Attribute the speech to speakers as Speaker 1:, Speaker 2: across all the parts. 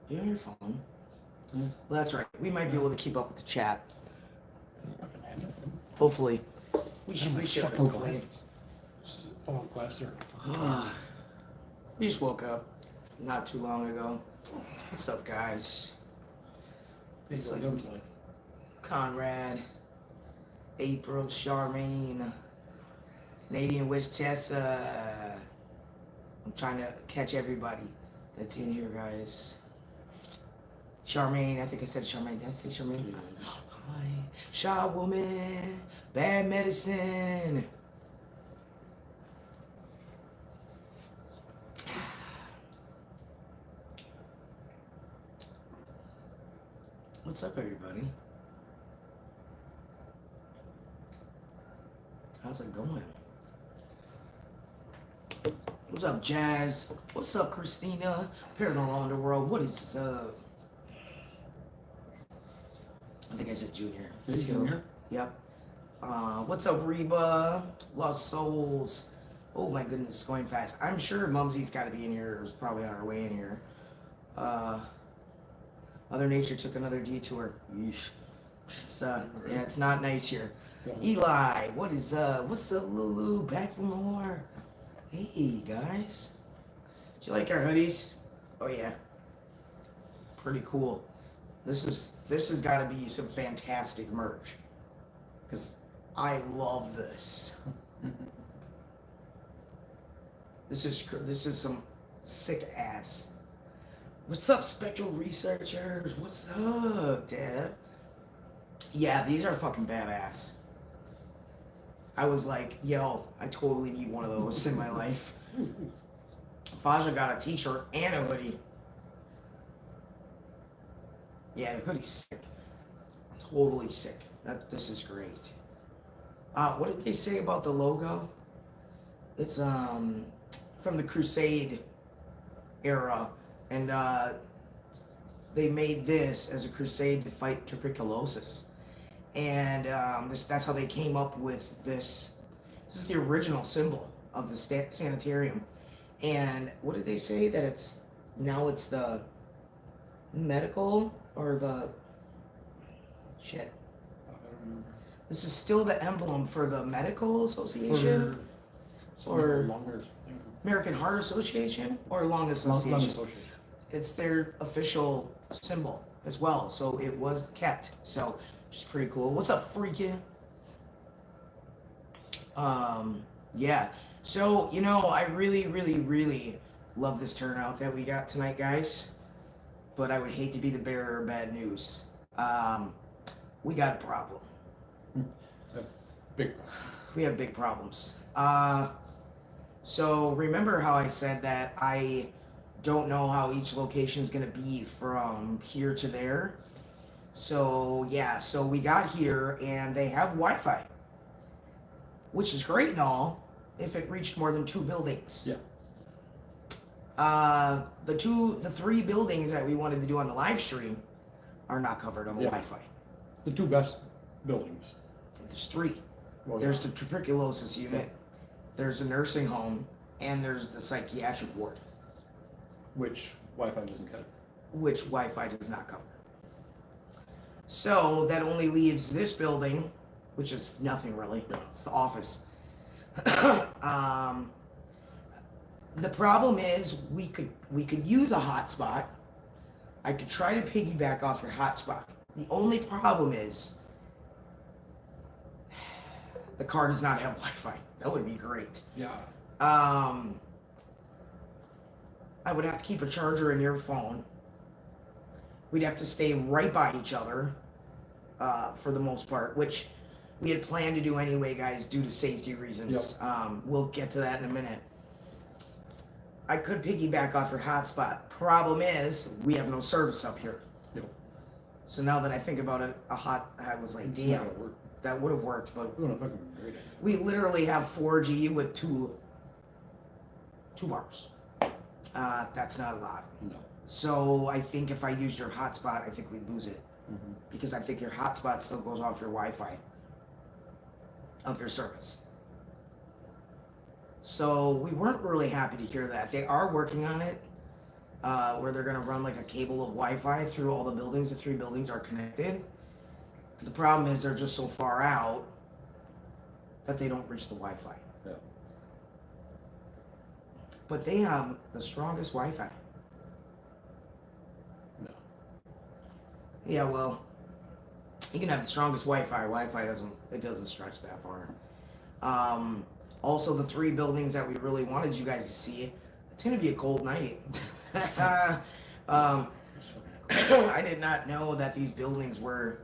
Speaker 1: You on your phone? Well, that's right. We might be able to keep up with the chat. Hopefully. We should hopefully.
Speaker 2: Oh, glass there.
Speaker 1: We just woke up not too long ago. What's up, guys? It's like Conrad, April, Charmaine, Canadian Witch Tessa. I'm trying to catch everybody that's in here, guys. Charmaine, I think I said Charmaine. Did I say Charmaine?
Speaker 2: Yeah.
Speaker 1: Hi. Shaw Woman, Bad Medicine. What's up, everybody? How's it going? What's up, Jazz? What's up, Christina? Paranormal Underworld. What is up? I think I said Junior.
Speaker 2: Junior?
Speaker 1: Yep. What's up, Reba? Lost Souls. Oh my goodness, it's going fast. I'm sure Mumzy's got to be in here. It's probably on our way in here. Mother Nature took another detour. Yeesh. It's yeah, it's not nice here. Eli, what is what's up, Lulu? Back for more. Hey guys, do you like our hoodies? Oh yeah, pretty cool. This has got to be some fantastic merch, because I love this. This is some sick ass. What's up, spectral researchers? What's up, Dev? Yeah, these are fucking badass. I was like, yo, I totally need one of those in my life. Fashja got a t-shirt and a hoodie. Yeah, the hoodie's sick. Totally sick. This is great. What did they say about the logo? It's from the Crusade era. And they made this as a crusade to fight tuberculosis. And that's how they came up with this. This is the original symbol of the Sanatorium. And what did they say? That it's the medical or the shit.
Speaker 2: I don't remember.
Speaker 1: This is still the emblem for the Medical Association or American Heart Association or Lung Association.
Speaker 2: Lung Association.
Speaker 1: It's their official symbol as well, so it was kept. So, which is pretty cool. What's up, freaking? Yeah. So, you know, I really, really, really love this turnout that we got tonight, guys. But I would hate to be the bearer of bad news. We got a problem.
Speaker 2: Big.
Speaker 1: We have big problems. So remember how I said that I don't know how each location is going to be from here to there? So yeah, so we got here and they have Wi-Fi, which is great and all if it reached more than 2 buildings.
Speaker 2: Yeah.
Speaker 1: The 3 buildings that we wanted to do on the live stream are not covered on the Wi-Fi.
Speaker 2: The 2 best buildings.
Speaker 1: There's 3.
Speaker 2: Well,
Speaker 1: there's the tuberculosis unit, there's a nursing home, and there's the psychiatric ward.
Speaker 2: Which Wi-Fi doesn't cover.
Speaker 1: Which Wi-Fi does not cover. So that only leaves this building, which is nothing really.
Speaker 2: Yeah.
Speaker 1: It's the office. The problem is we could use a hotspot. I could try to piggyback off your hotspot. The only problem is the car does not have Wi-Fi. That would be great.
Speaker 2: Yeah.
Speaker 1: I would have to keep a charger in your phone. We'd have to stay right by each other for the most part, which we had planned to do anyway, guys, due to safety reasons.
Speaker 2: Yep.
Speaker 1: We'll get to that in a minute. I could piggyback off your hotspot. Problem is, we have no service up here.
Speaker 2: Yep.
Speaker 1: So now that I think about it, I was like, damn, that would have worked, but we literally have 4G with two bars. That's not a lot.
Speaker 2: No.
Speaker 1: So I think if I used your hotspot, I think we'd lose it.
Speaker 2: Mm-hmm.
Speaker 1: Because I think your hotspot still goes off your Wi-Fi of your service. So we weren't really happy to hear that. They are working on it. where they're gonna run like a cable of Wi-Fi through all the buildings. The 3 buildings are connected. The problem is they're just so far out that they don't reach the Wi-Fi.
Speaker 2: Yeah.
Speaker 1: But they have the strongest Wi-Fi.
Speaker 2: No.
Speaker 1: Yeah, well, you can have the strongest Wi-Fi. Wi-Fi doesn't stretch that far. Also, the 3 buildings that we really wanted you guys to see. It's gonna be a cold night. I did not know that these buildings were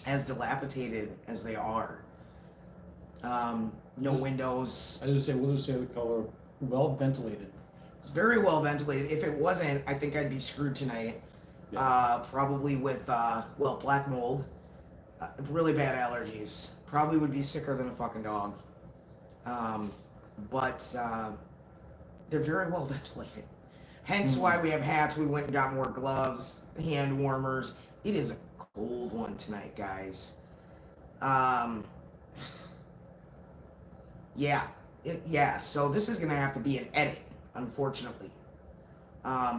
Speaker 1: as dilapidated as they are. No windows.
Speaker 2: We'll just say the color well ventilated.
Speaker 1: It's very well ventilated. If it wasn't, I think I'd be screwed tonight.
Speaker 2: Yeah.
Speaker 1: Probably with black mold, really bad allergies. Probably would be sicker than a fucking dog. But they're very well ventilated. Hence why we have hats. We went and got more gloves, hand warmers. It is a cold one tonight, guys. Yeah. So this is gonna have to be an edit, unfortunately,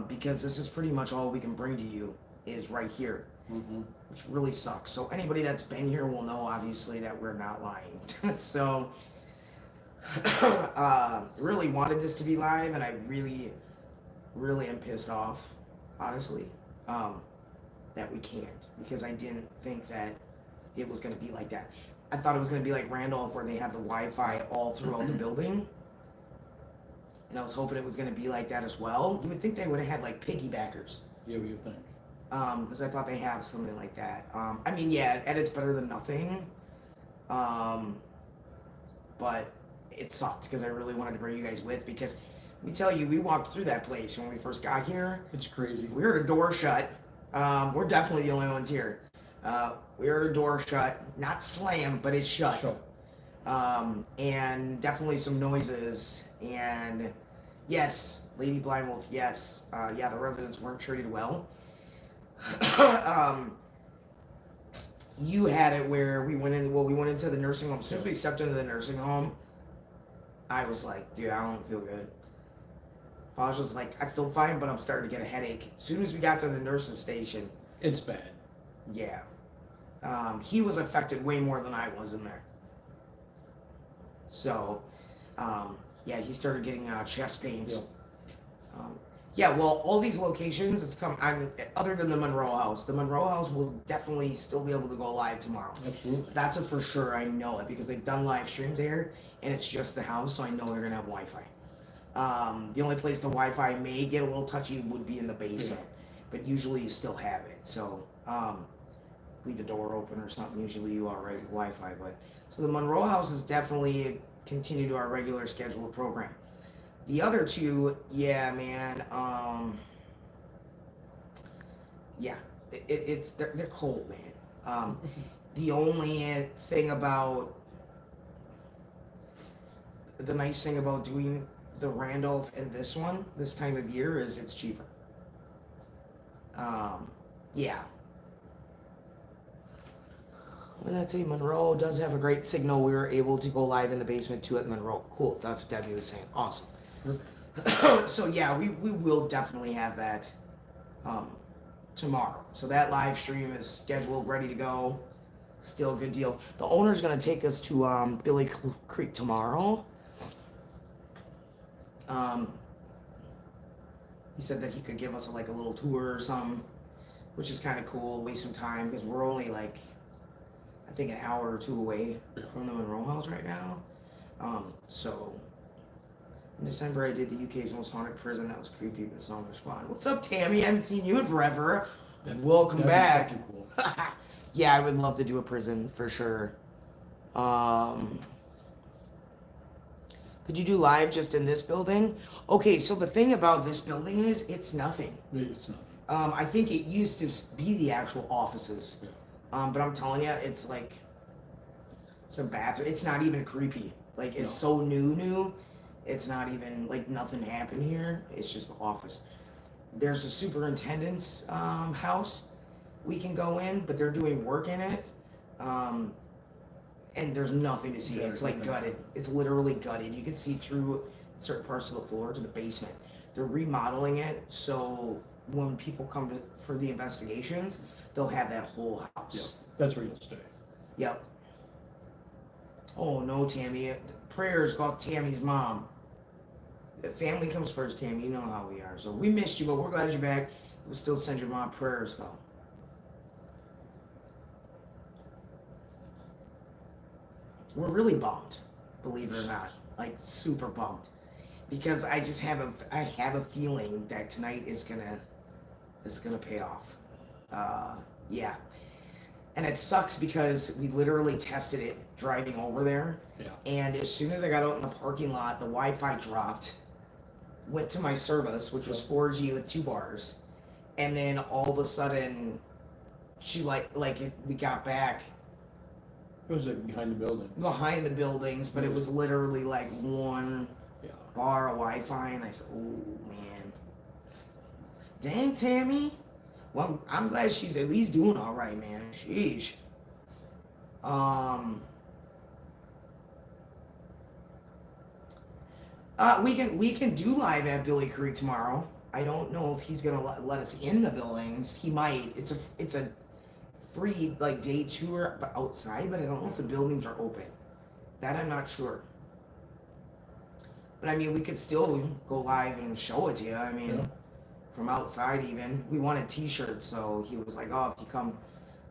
Speaker 1: because this is pretty much all we can bring to you is right here, which really sucks. So anybody that's been here will know, obviously, that we're not lying. So really wanted this to be live, and I really am pissed off, honestly, that we can't, because I didn't think that it was gonna be like that. I thought it was going to be like Randolph, where they have the Wi-Fi all throughout the building. And I was hoping it was going to be like that as well. You would think they would have had like piggybackers.
Speaker 2: Yeah, what do you think?
Speaker 1: Because I thought they have something like that. I mean, yeah, edit's better than nothing. But it sucked because I really wanted to bring you guys with, because let me tell you, we walked through that place when we first got here.
Speaker 2: It's crazy.
Speaker 1: We heard a door shut. We're definitely the only ones here. We heard a door shut, not slam, but it shut.
Speaker 2: Sure.
Speaker 1: And definitely some noises. And yes, Lady Blind Wolf, yes. Yeah, the residents weren't treated well. You had it where we went into the nursing home. As soon as we stepped into the nursing home, I was like, dude, I don't feel good. Fashja's like, I feel fine, but I'm starting to get a headache. As soon as we got to the nurse's station,
Speaker 2: It's bad.
Speaker 1: yeah. He was affected way more than I was in there. So, yeah, he started getting chest pains.
Speaker 2: Yep.
Speaker 1: Yeah, well, all these locations, other than the Monroe House. The Monroe House will definitely still be able to go live tomorrow.
Speaker 2: Absolutely.
Speaker 1: That's a for sure. I know it because they've done live streams there, and it's just the house, so I know they're gonna have Wi-Fi. The only place the Wi-Fi may get a little touchy would be in the basement, but usually you still have it. So, leave the door open or something. Usually you are right with Wi-Fi, but so the Monroe House is definitely continue to our regular schedule of program. The other 2, yeah, man. Yeah, they're cold, man. The only thing about the nice thing about doing the Randolph and this one this time of year is it's cheaper. Yeah. When that say Monroe does have a great signal, we were able to go live in the basement too at Monroe. Cool, that's what Debbie was saying. Awesome. So yeah, we will definitely have that tomorrow. So that live stream is scheduled, ready to go. Still a good deal. The owner's gonna take us to Billy Creek tomorrow. He said that he could give us a little tour or something, which is kind of cool. Waste some time because we're only like, I think, an hour or 2 away from the Monroe House right now. So in December I did the UK's most haunted prison. That was creepy, but so much fun. What's up, Tammy? I haven't seen you in forever. Welcome back.
Speaker 2: Cool.
Speaker 1: Yeah, I would love to do a prison for sure. Could you do live just in this building? Okay, so the thing about this building is it's nothing.
Speaker 2: It's not.
Speaker 1: I think it used to be the actual offices.
Speaker 2: Yeah.
Speaker 1: But I'm telling you, it's like some bathroom. It's not even creepy. Like, it's so new. It's not even like nothing happened here. It's just the office. There's a superintendent's house we can go in, but they're doing work in it. And there's nothing to see. It's like gutted. It's literally gutted. You can see through certain parts of the floor to the basement. they're remodeling it, so when people come for the investigations, they'll have that whole
Speaker 2: Yeah,
Speaker 1: house.
Speaker 2: that's where you'll stay.
Speaker 1: Yep. Oh no, Tammy. Prayers go out to Tammy's mom. Family comes first, Tammy. You know how we are. So we missed you, but we're glad you're back. We'll still send your mom prayers, though. We're really bummed, believe it or not. Like, super bummed. Because I just have a feeling that tonight is gonna pay off. Yeah. And it sucks because we literally tested it driving over there.
Speaker 2: Yeah.
Speaker 1: And as soon as I got out in the parking lot, the Wi-Fi dropped, went to my service, which was 4G with 2 bars. And then all of a sudden, she we got back
Speaker 2: It was like behind the building.
Speaker 1: behind the buildings, but it was literally like 1
Speaker 2: Yeah.
Speaker 1: bar of Wi-Fi. And I said, oh, man. Dang, Tammy. Well, I'm glad she's at least doing all right, man. Sheesh. We can do live at Billy Creek tomorrow. I don't know if he's gonna let us in the buildings. He might. It's a free like day tour, but outside. But I don't know if the buildings are open. That I'm not sure. But I mean, we could still go live and show it to you. I mean.
Speaker 2: Yeah.
Speaker 1: From outside even. We wanted t-shirts, so he was like, oh, if you come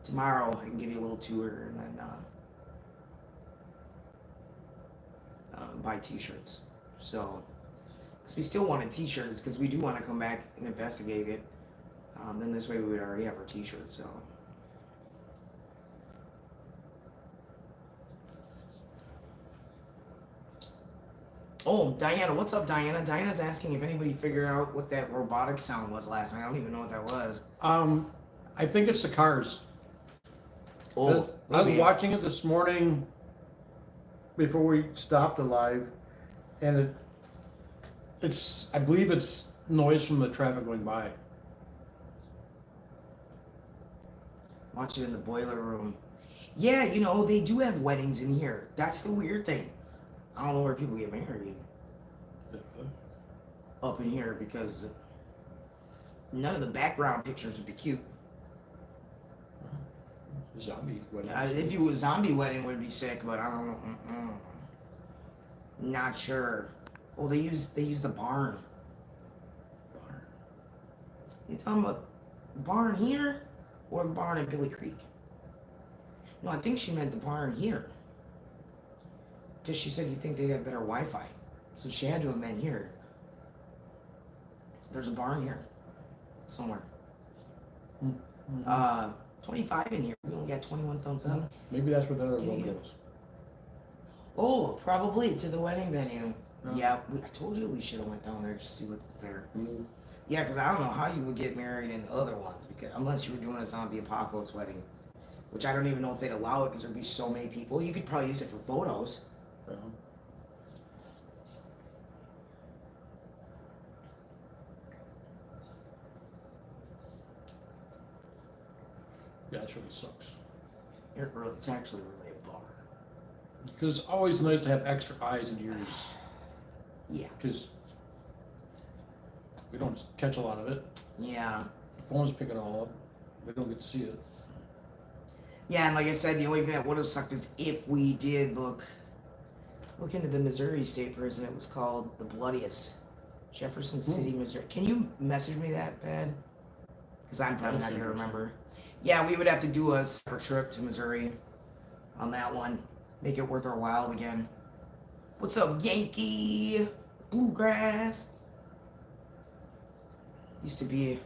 Speaker 1: tomorrow, I can give you a little tour and then buy t-shirts. So, because we still wanted t-shirts, because we do want to come back and investigate it. Then this way we would already have our t-shirts, so. Oh, Diana, what's up, Diana? Diana's asking if anybody figured out what that robotic sound was last night. I don't even know what that was.
Speaker 2: I think it's the cars.
Speaker 1: Oh,
Speaker 2: I was
Speaker 1: maybe.
Speaker 2: watching it this morning before we stopped the live, and I believe it's noise from the traffic going by.
Speaker 1: Watch it in the boiler room. Yeah, you know, they do have weddings in here. That's the weird thing. I don't know where people get married up in here because none of the background pictures would be cute.
Speaker 2: Zombie wedding.
Speaker 1: If you was a zombie wedding, it would be sick, but I don't know. Not sure. Oh, they use the barn. You talking about the barn here or the barn at Billy Creek? No, I think she meant the barn here. Because she said you think they'd have better Wi-Fi. So she had to have meant here. There's a barn here. Somewhere. 25 in here. We only got 21 thumbs up.
Speaker 2: Maybe that's where the other
Speaker 1: Can
Speaker 2: one
Speaker 1: you-
Speaker 2: goes.
Speaker 1: Oh, probably to the wedding venue.
Speaker 2: No.
Speaker 1: Yeah, I told you we should have went down there just to see what's there.
Speaker 2: Mm.
Speaker 1: Yeah, because I don't know how you would get married in the other ones, because unless you were doing a zombie apocalypse wedding, which I don't even know if they'd allow it because there'd be so many people. You could probably use it for photos.
Speaker 2: Yeah. Yeah, it really sucks.
Speaker 1: It's actually really a bummer.
Speaker 2: Because it's always nice to have extra eyes and ears.
Speaker 1: Yeah.
Speaker 2: Because we don't catch a lot of it.
Speaker 1: Yeah.
Speaker 2: The phones pick it all up. We don't get to see it.
Speaker 1: Yeah, and like I said, the only thing that would have sucked is if we did look into the Missouri State Prison. It was called the Bloodiest. Jefferson City, Missouri. Can you message me that, Bad? Because I'm probably not going to remember. Yeah, we would have to do a separate trip to Missouri on that one. Make it worth our while again. What's up, Yankee? Bluegrass. Used to be...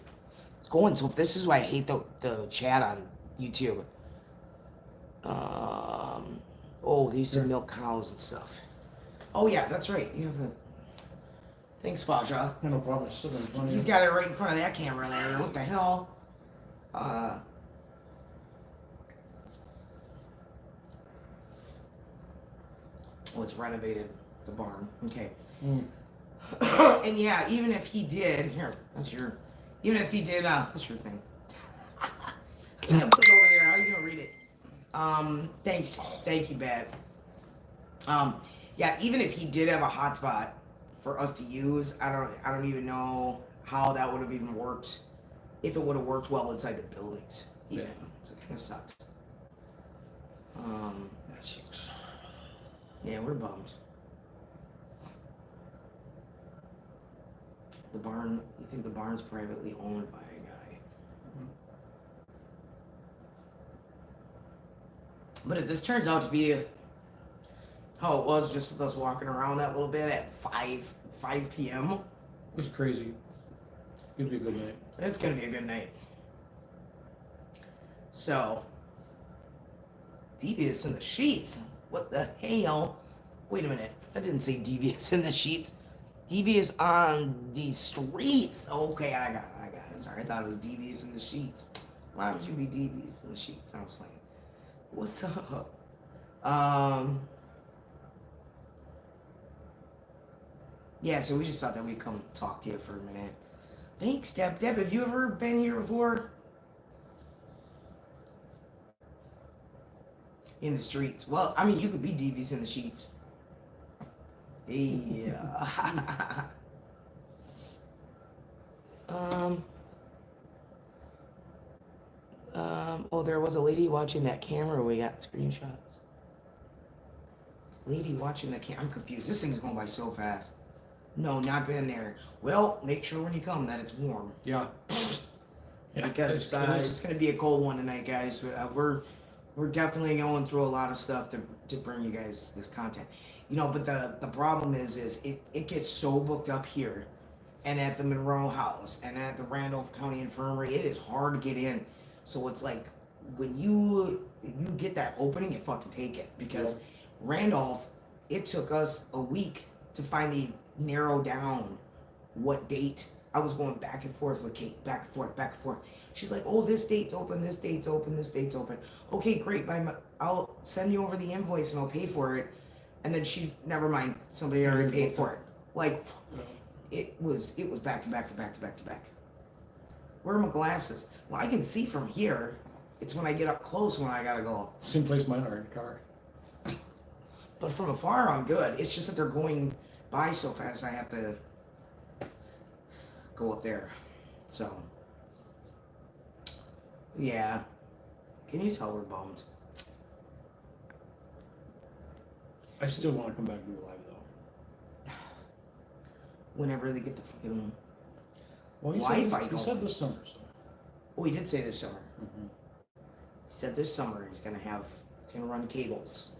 Speaker 1: It's going, so this is why I hate the chat on YouTube. Oh, they used to milk cows and stuff. Oh yeah, that's right. You have the... Thanks, Fashja.
Speaker 2: Yeah, no problem. It's sitting in front of
Speaker 1: He's
Speaker 2: you.
Speaker 1: got it right in front of that camera there. What the hell? Oh, it's renovated, the barn. Okay. And yeah, even if he did, here, even if he did, that's your thing. I'm gonna put it over there. How are you gonna read it? Thank you, Bad. Yeah, even if he did have a hotspot for us to use. I don't even know how that would have even worked, if it would have worked well inside the buildings. Even. So it kind of sucks.
Speaker 2: That sucks.
Speaker 1: Yeah, we're bummed. The barn, you think the barn's privately owned by a guy? But if this turns out to be how it was just with us walking around that little bit at 5 p.m.
Speaker 2: It was crazy. It'll be a good night.
Speaker 1: It's gonna be a good night. So, devious in the sheets. What the hell? Wait a minute. I didn't say devious in the sheets. Devious on the streets. Okay, I got it. Sorry, I thought it was devious in the sheets. Why would you be devious in the sheets? I was playing. What's up? Yeah, so we just thought that we'd come talk to you for a minute. Thanks, Deb. Deb, have you ever been here before? In the streets. Well, I mean, you could be devious in the sheets. Yeah. Oh, there was a lady watching that camera. We got screenshots. Lady watching the camera. I'm confused. This thing's going by so fast. No, not been there. Well, make sure when you come that it's warm.
Speaker 2: Yeah.
Speaker 1: Because it's going to be a cold one tonight, guys. We're definitely going through a lot of stuff to bring you guys this content. You know, but the problem is it gets so booked up here and at the Monroe House and at the Randolph County Infirmary. It is hard to get in. So it's like when you get that opening, you fucking take it. Because Randolph, it took us a week to finally narrow down what date. I was going back and forth with Kate, back and forth, back and forth. She's like, oh, this date's open, this date's open, this date's open. Okay, great. I'll send you over the invoice and I'll pay for it. And then never mind, somebody already paid for it. Like, it was back to back to back to back to back. Where are my glasses? Well, I can see from here. It's when I get up close when I gotta go.
Speaker 2: Same place mine are in the car.
Speaker 1: But from afar, I'm good. It's just that they're going by so fast, I have to go up there. So, yeah. Can you tell we're bummed?
Speaker 2: I still want to come back and do live though.
Speaker 1: Whenever they get the fucking
Speaker 2: Wi-Fi. He said this summer. So.
Speaker 1: Oh, he did say this summer.
Speaker 2: Mm-hmm.
Speaker 1: He said this summer he's gonna run cables.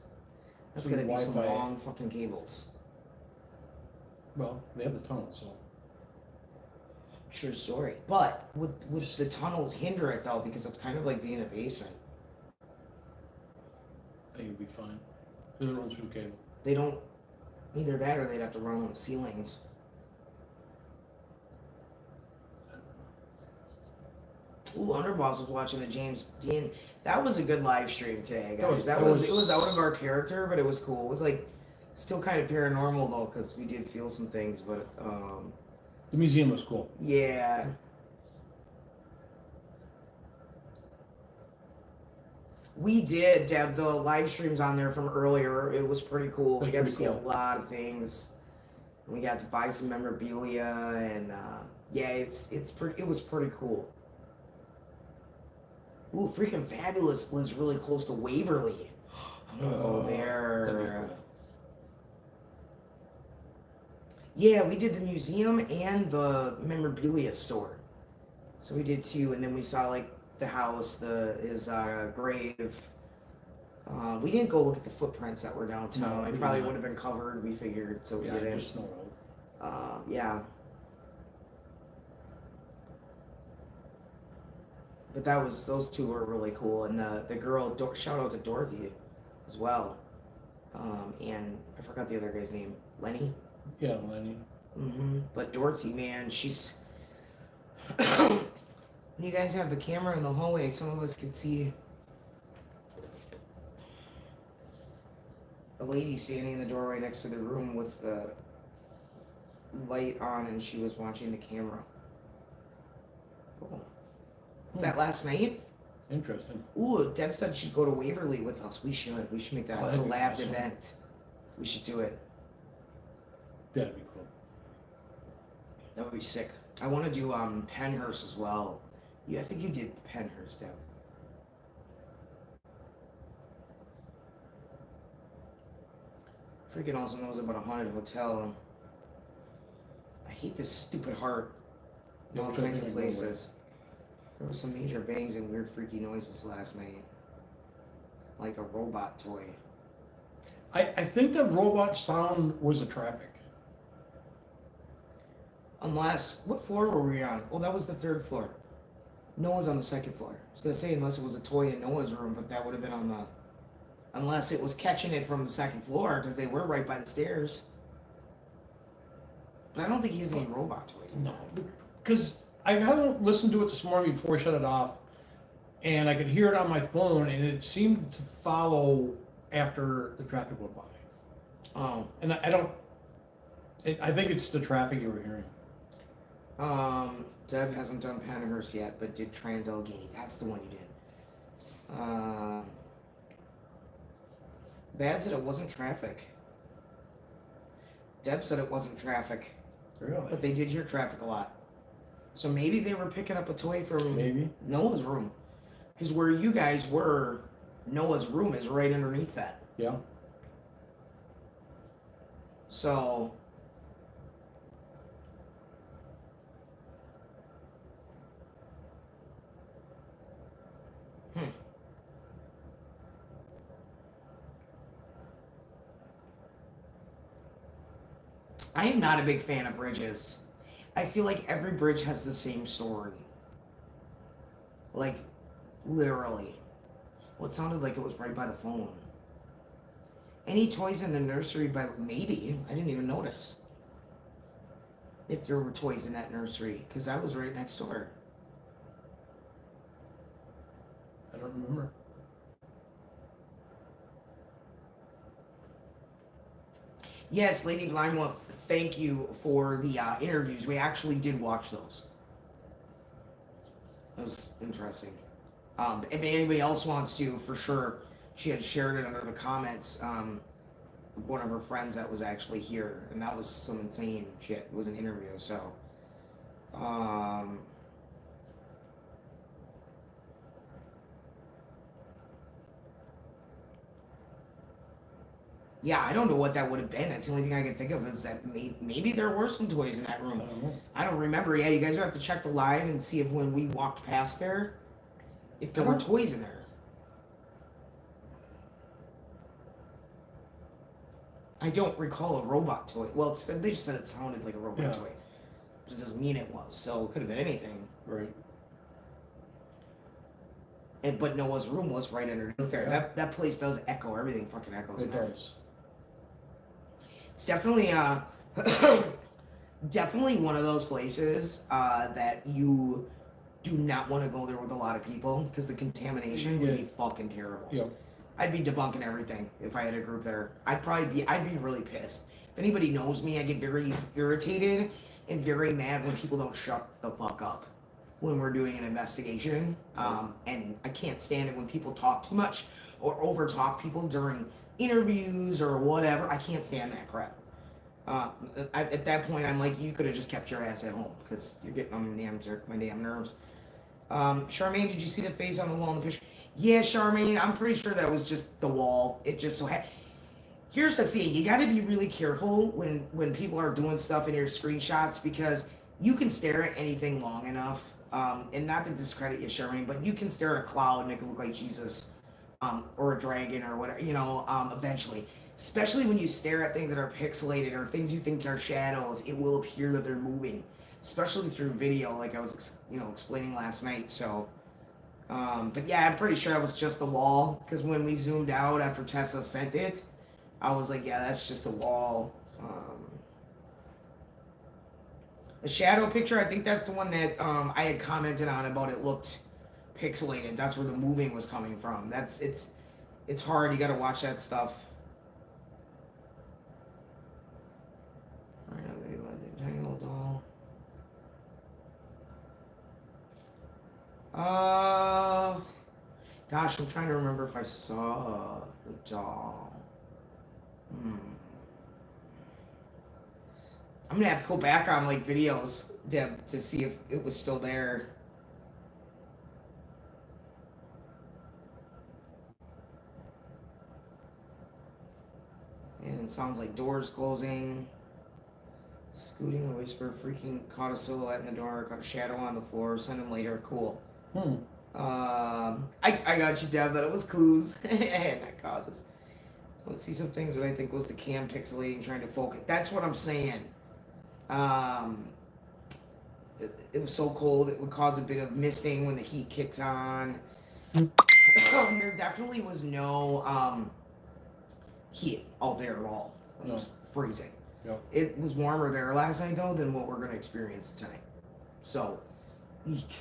Speaker 1: That's gonna be some long fucking cables.
Speaker 2: Well, they have the tunnel, so.
Speaker 1: True story. But would the tunnels hinder it though? Because it's kind of like being in a basement.
Speaker 2: I think it'd be fine. Because it runs through cable.
Speaker 1: They don't. Either that or they'd have to run on the ceilings. Ooh, Underboss was watching the James Dean. That was a good live stream today, guys. It was out of our character, but it was cool. It was like still kind of paranormal though, because we did feel some things, but
Speaker 2: the museum was cool.
Speaker 1: Yeah. We did, Deb, the live streams on there from earlier. It was pretty cool. We got to see a lot of things. We got to buy some memorabilia, and yeah, it was pretty cool. Ooh, freaking Fabulous lives really close to Waverly. I'm gonna go there. Yeah, we did the museum and the memorabilia store. So we did two, and then we saw like the house, his grave. We didn't go look at the footprints that were downtown.
Speaker 2: No,
Speaker 1: it probably would have been covered. We figured, so we didn't.
Speaker 2: Just snow road.
Speaker 1: Yeah. But those two were really cool, and the girl, shout out to Dorothy, as well. And I forgot the other guy's name, Lenny.
Speaker 2: Yeah, Lenny.
Speaker 1: Mm-hmm. But Dorothy, man, she's. When you guys have the camera in the hallway, some of us could see a lady standing in the doorway next to the room with the light on, and she was watching the camera. Cool. Was that last night?
Speaker 2: Interesting.
Speaker 1: Ooh, Deb said she'd go to Waverly with us. We should. We should make that a collab event. We should do it.
Speaker 2: That'd be cool.
Speaker 1: That would be sick. I want to do Penhurst as well. Yeah, I think you did Penhurst, Deb. Freaking also knows about a haunted hotel. I hate this stupid heart in all kinds of places. There were some major bangs and weird freaky noises last night. Like a robot toy.
Speaker 2: I think that robot sound was the traffic.
Speaker 1: Unless, what floor were we on? Oh, that was the 3rd floor. Noah's on the 2nd floor. I was gonna say unless it was a toy in Noah's room, but that would have been on the... Unless it was catching it from the 2nd floor, because they were right by the stairs. But I don't think he has any robot toys.
Speaker 2: No, because I had to listen to it this morning before I shut it off, and I could hear it on my phone, and it seemed to follow after the traffic went by.
Speaker 1: Oh.
Speaker 2: And I don't... I think it's the traffic you were hearing.
Speaker 1: Deb hasn't done Penhurst yet, but did Trans Allegheny. That's the one you did. Bad said it wasn't traffic. Deb said it wasn't traffic.
Speaker 2: Really?
Speaker 1: But they did hear traffic a lot. So maybe they were picking up a toy from Noah's room. Because where you guys were, Noah's room is right underneath that.
Speaker 2: Yeah.
Speaker 1: So... I am not a big fan of bridges. I feel like every bridge has the same story. Like, literally. Well, it sounded like it was right by the phone. Any toys in the nursery by... Maybe. I didn't even notice. If there were toys in that nursery. Because that was right next door.
Speaker 2: I don't remember.
Speaker 1: Yes, Lady Blindwolf, thank you for the interviews. We actually did watch those. That was interesting. If anybody else wants to, for sure, she had shared it under the comments. One of her friends that was actually here, and that was some insane shit. It was an interview, so. Yeah, I don't know what that would have been. That's the only thing I can think of is that maybe there were some toys in that room. I don't remember. Yeah, you guys would have to check the live and see if when we walked past there, if there were toys in there. I don't recall a robot toy. Well, they just said it sounded like a robot toy. But it doesn't mean it was, so it could have been anything.
Speaker 2: Right.
Speaker 1: But Noah's room was right underneath there.
Speaker 2: Yeah.
Speaker 1: That place does echo. Everything fucking echoes.
Speaker 2: It does.
Speaker 1: It's definitely definitely one of those places that you do not want to go there with a lot of people because the contamination would be fucking terrible.
Speaker 2: Yep.
Speaker 1: I'd be debunking everything if I had a group there. I'd be really pissed. If anybody knows me, I get very irritated and very mad when people don't shut the fuck up when we're doing an investigation. And I can't stand it when people talk too much or over talk people during interviews or whatever. I can't stand that crap. At that point, I'm like, you could have just kept your ass at home because you're getting on my damn nerves. Charmaine, did you see the face on the wall in the picture? Yeah, Charmaine, I'm pretty sure that was just the wall. It just so happened. Here's the thing, you got to be really careful when people are doing stuff in your screenshots because you can stare at anything long enough, and not to discredit you, Charmaine, but you can stare at a cloud and make it look like Jesus, or a dragon or whatever, eventually. Especially when you stare at things that are pixelated or things you think are shadows, it will appear that they're moving, especially through video, like I was, explaining last night. So, but yeah, I'm pretty sure it was just the wall because when we zoomed out after Tessa sent it, I was like, yeah, that's just a wall. The shadow picture, I think that's the one that I had commented on about it looked pixelated. That's where the moving was coming from. It's hard. You got to watch that stuff. Tiny little doll. Gosh, I'm trying to remember if I saw the doll. I'm gonna have to go back on like videos, Deb, to see if it was still there. And it sounds like doors closing. Scooting, a whisper, freaking caught a silhouette in the door, caught a shadow on the floor, send him later. Cool. I got you, Deb, that it was clues and not causes. Let's see some things that I think was the cam pixelating, trying to focus. That's what I'm saying. It was so cold, it would cause a bit of misting when the heat kicks on. There definitely was no heat out there at all. It was freezing.
Speaker 2: Yep.
Speaker 1: It was warmer there last night, though, than what we're going to experience tonight. So, eek.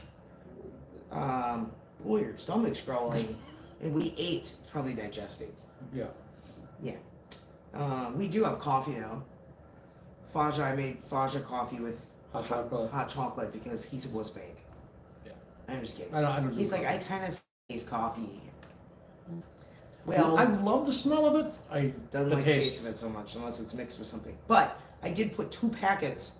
Speaker 1: Well, your stomach's growling, and we ate. It's probably digesting.
Speaker 2: Yeah.
Speaker 1: Yeah. We do have coffee, though. Fashja, I made Fashja coffee with hot chocolate because he's a wuss bag.
Speaker 2: Yeah.
Speaker 1: I'm just kidding.
Speaker 2: I don't
Speaker 1: He's like, I kind of taste coffee. Well,
Speaker 2: I love the smell of it. I
Speaker 1: doesn't
Speaker 2: the
Speaker 1: like the
Speaker 2: taste.
Speaker 1: taste of it so much unless it's mixed with something. But I did put 2 packets.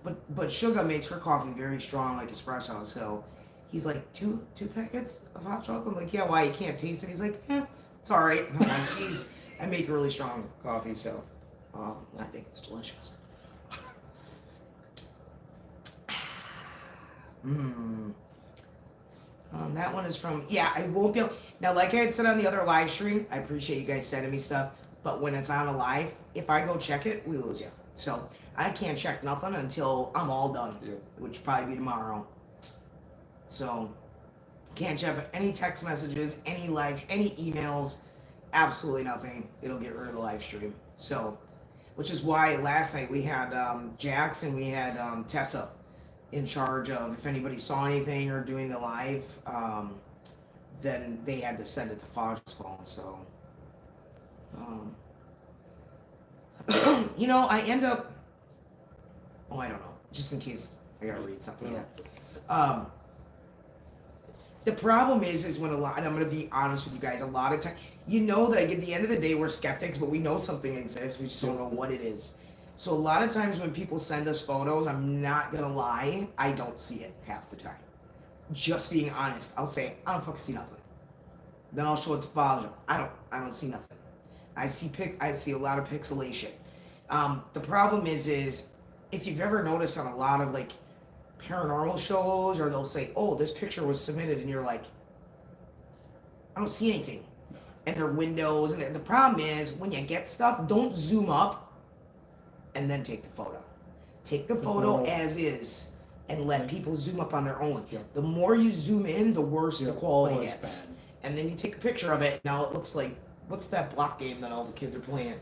Speaker 1: But Suga makes her coffee very strong, like espresso. So he's like, two packets of hot chocolate. I'm like, yeah, why? You can't taste it. He's like, it's all right. I'm like, I make really strong coffee, so I think it's delicious. That one is from, I won't be able, now like I had said on the other live stream, I appreciate you guys sending me stuff, but when it's on a live, if I go check it, we lose you. So I can't check nothing until I'm all done, which will probably be tomorrow. So can't check any text messages, any emails, absolutely nothing. It'll get rid of the live stream. So, which is why last night we had Jax and we had Tessa in charge of if anybody saw anything or doing the live, then they had to send it to Fashja's phone. So, I end up. Oh, I don't know. Just in case I gotta read something. Yeah. The problem is when and I'm gonna be honest with you guys. A lot of time, that at the end of the day we're skeptics, but we know something exists. We just don't know what it is. So a lot of times when people send us photos, I'm not gonna lie, I don't see it half the time. Just being honest, I'll say I don't fucking see nothing. Then I'll show it to Fashja. I don't see nothing. I see a lot of pixelation. The problem is if you've ever noticed on a lot of like paranormal shows, or they'll say, "Oh, this picture was submitted," and you're like, "I don't see anything," and their windows. And the problem is when you get stuff, don't zoom up and then take the photo. Take the photo as is and let people zoom up on their own.
Speaker 2: Yeah.
Speaker 1: The more you zoom in, the worse the quality gets. And then you take a picture of it. Now it looks like, what's that block game that all the kids are playing?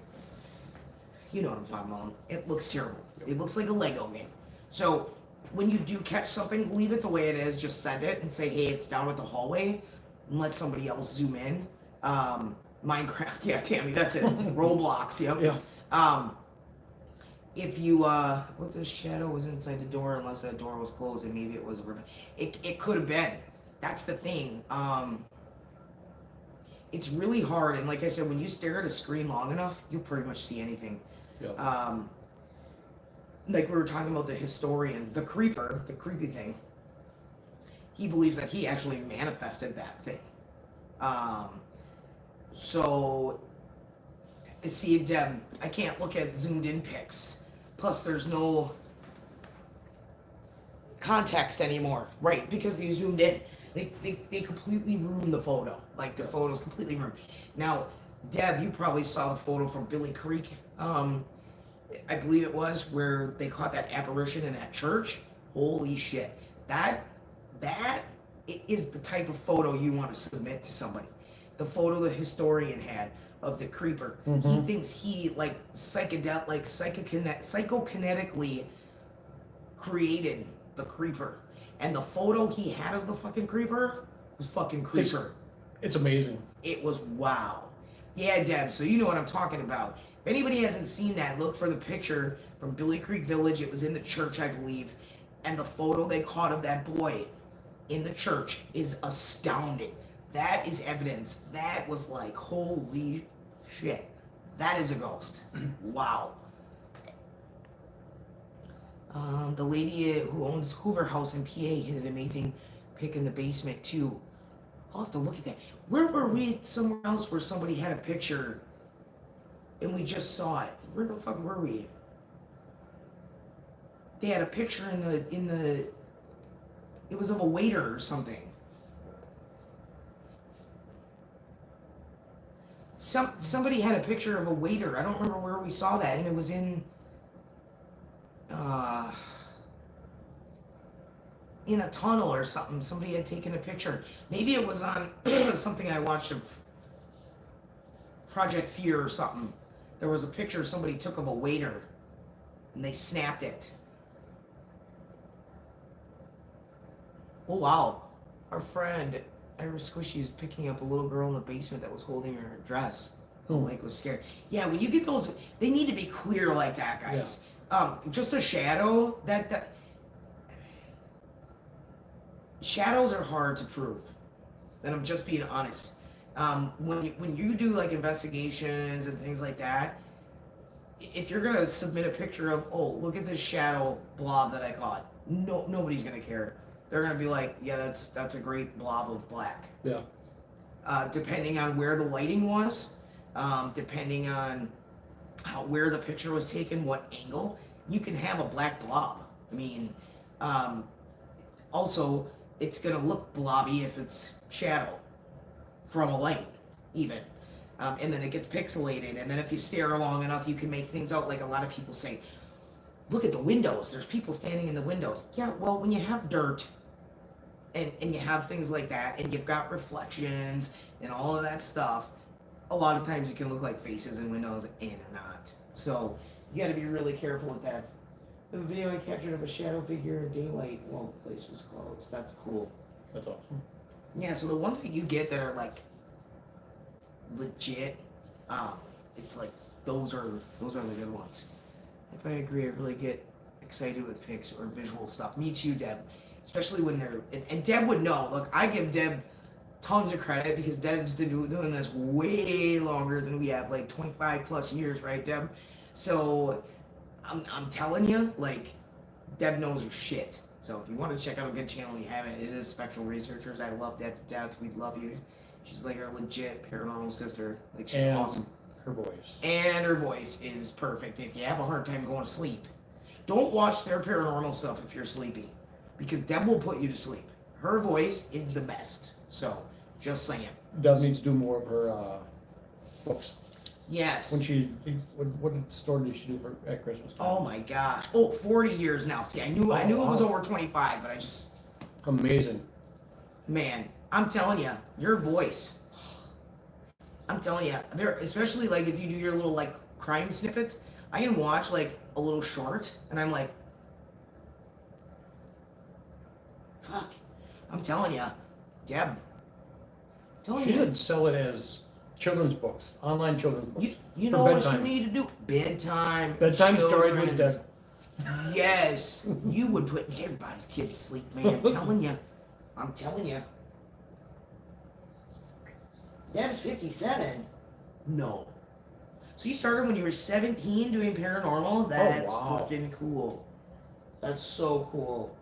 Speaker 1: You know what I'm talking about. It looks terrible. It looks like a Lego game. So when you do catch something, leave it the way it is. Just send it and say, hey, it's down at the hallway. And let somebody else zoom in. Minecraft, yeah, Tammy, that's it. Roblox, yep.
Speaker 2: Yeah.
Speaker 1: If you, what the shadow was inside the door, unless that door was closed, and maybe it was a river. It could have been. That's the thing. It's really hard, and like I said, when you stare at a screen long enough, you'll pretty much see anything.
Speaker 2: Yeah.
Speaker 1: Like we were talking about the historian, the creeper, the creepy thing. He believes that he actually manifested that thing. So, see, Deb, I can't look at zoomed in pics. Plus, there's no context anymore, right? Because you zoomed in. They completely ruined the photo. Like, the photo's completely ruined. Now, Deb, you probably saw the photo from Billy Creek, I believe it was, where they caught that apparition in that church. Holy shit. That is the type of photo you want to submit to somebody. The photo the historian had of the creeper.
Speaker 2: Mm-hmm.
Speaker 1: He thinks he psychokinetically created the creeper. And the photo he had of the fucking creeper was fucking creeper.
Speaker 2: It's amazing.
Speaker 1: It was wow. Yeah, Deb, so you know what I'm talking about. If anybody hasn't seen that, look for the picture from Billy Creek Village. It was in the church, I believe. And the photo they caught of that boy in the church is astounding. That is evidence. That was like, holy shit. That is a ghost. Wow. The lady who owns Hoover House in PA hid an amazing pic in the basement too. I'll have to look at that. Where were we? Somewhere else where somebody had a picture and we just saw it. Where the fuck were we? They had a picture in the it was of a waiter or something. Somebody had a picture of a waiter. I don't remember where we saw that, and it was in a tunnel or something. Somebody had taken a picture. Maybe it was on something I watched of Project Fear or something. There was a picture somebody took of a waiter, and they snapped it. Oh wow, our friend Ira Squishy is picking up a little girl in the basement that was holding her dress. Like was scared. Yeah, when you get those, they need to be clear like that, guys. Yeah. Just a shadow. That shadows are hard to prove. And I'm just being honest. When you do like investigations and things like that, if you're gonna submit a picture of, oh, look at this shadow blob that I caught, nobody's gonna care. They're gonna be like, yeah, that's a great blob of black.
Speaker 2: Yeah.
Speaker 1: Depending on where the lighting was, depending on where the picture was taken, what angle, you can have a black blob. I mean, also, it's gonna look blobby if it's shadow from a light, even. And then it gets pixelated, and then if you stare long enough, you can make things out. Like a lot of people say, look at the windows, there's people standing in the windows. Yeah, well, when you have dirt, and you have things like that, and you've got reflections and all of that stuff, a lot of times it can look like faces in windows, and they're not. So you got to be really careful with that. The video I captured of a shadow figure in daylight while the place was closed. That's cool.
Speaker 2: That's awesome.
Speaker 1: Yeah, so the ones that you get that are like legit, it's like those are the good ones. If I agree, I really get excited with pics or visual stuff. Me too, Deb. Especially when they're, and Deb would know. Look, I give Deb tons of credit because Deb's been doing this way longer than we have, like 25 plus years, right, Deb? So I'm telling you, like, Deb knows her shit. So if you want to check out a good channel, you haven't. It is Spectral Researchers. I love Deb to death. We love you. She's like our legit paranormal sister. Like, she's awesome.
Speaker 2: Her voice.
Speaker 1: And her voice is perfect. If you have a hard time going to sleep, don't watch their paranormal stuff if you're sleepy, because Deb will put you to sleep. Her voice is the best. So, just saying.
Speaker 2: Deb needs to do more of her books.
Speaker 1: Yes.
Speaker 2: What store did she do at Christmas time?
Speaker 1: Oh my gosh. Oh, 40 years now. See, I knew it was over 25, but I just...
Speaker 2: Amazing.
Speaker 1: Man, I'm telling you, your voice. I'm telling you, especially like if you do your little like crime snippets, I can watch like a little short and I'm like, fuck. I'm telling you, Deb.
Speaker 2: She should sell it as children's books, online children's books.
Speaker 1: You know what you need to do? Bedtime
Speaker 2: stories with Deb.
Speaker 1: Yes, you would put everybody's kids to sleep, man. I'm telling you. Deb's 57. No. So you started when you were 17 doing paranormal? That's fucking cool. That's so cool.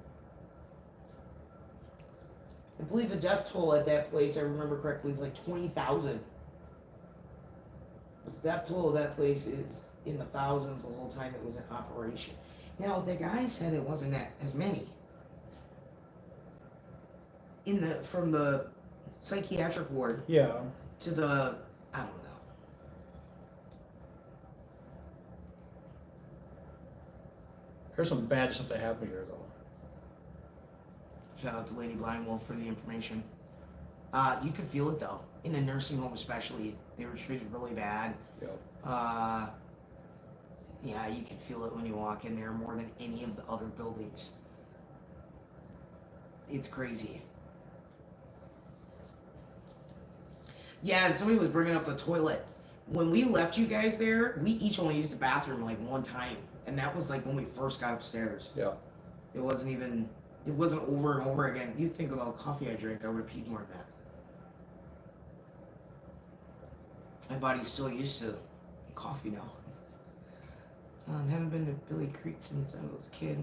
Speaker 1: I believe the death toll at that place, I remember correctly, is like 20,000. The death toll of that place is in the thousands the whole time it was in operation. Now, the guy said it wasn't that as many. From the psychiatric ward.
Speaker 2: Yeah.
Speaker 1: To the, I don't know.
Speaker 2: There's some bad stuff that happened here, though.
Speaker 1: Shout out to Lady Blind Wolf for the information. You could feel it, though. In the nursing home especially. They were treated really bad.
Speaker 2: Yep.
Speaker 1: Yeah, you can feel it when you walk in there more than any of the other buildings. It's crazy. Yeah, and somebody was bringing up the toilet. When we left you guys there, we each only used the bathroom like one time. And that was like when we first got upstairs.
Speaker 2: Yeah.
Speaker 1: It wasn't over and over again. You'd think with all the coffee I drink, I would have peed more than that. My body's so used to coffee now. Haven't been to Billy Creek since I was a kid.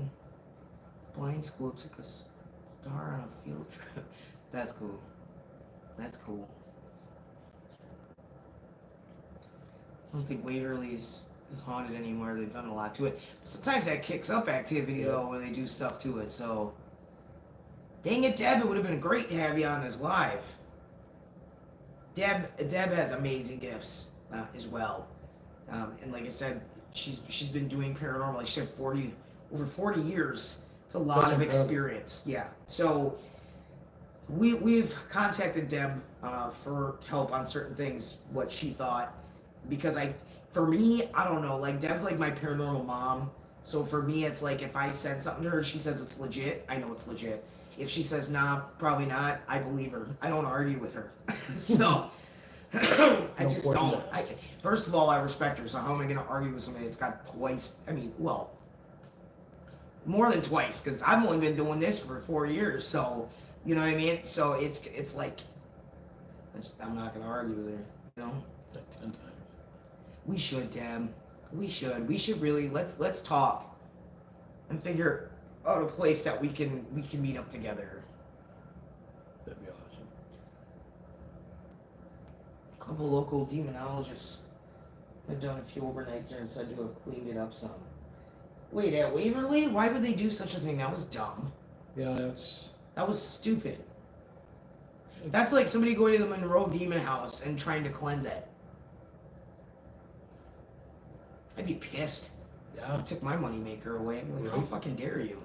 Speaker 1: Blind school took a star on a field trip. That's cool. That's cool. I don't think Waverly is haunted anymore. They've done a lot to it. Sometimes that kicks up activity though when they do stuff to it. So, dang it, Deb! It would have been great to have you on this live. Deb has amazing gifts as well, and like I said, she's been doing paranormal. Like she said, over 40 years. It's a lot of experience. Yeah. So we've contacted Deb for help on certain things. What she thought, because for me, I don't know. Like Deb's like my paranormal mom. So for me, it's like if I said something to her, she says it's legit. I know it's legit. If she says nah, probably not, I believe her. I don't argue with her. So I just don't. First of all, I respect her. So how am I going to argue with somebody that's got twice? I mean, well, more than twice, because I've only been doing this for 4 years. So you know what I mean. So it's like I'm not going to argue with her. You know.
Speaker 2: Like 10 times.
Speaker 1: We should, Deb. We should really let's talk and figure out a place that we can meet up together.
Speaker 2: That'd be awesome.
Speaker 1: A couple local demonologists have done a few overnights there and said to have cleaned it up some. Wait, at Waverly? Why would they do such a thing? That was dumb.
Speaker 2: Yeah,
Speaker 1: that was stupid. That's like somebody going to the Monroe Demon House and trying to cleanse it. I'd be pissed.
Speaker 2: Yeah.
Speaker 1: I took my moneymaker away. I'd be like, how fucking dare you?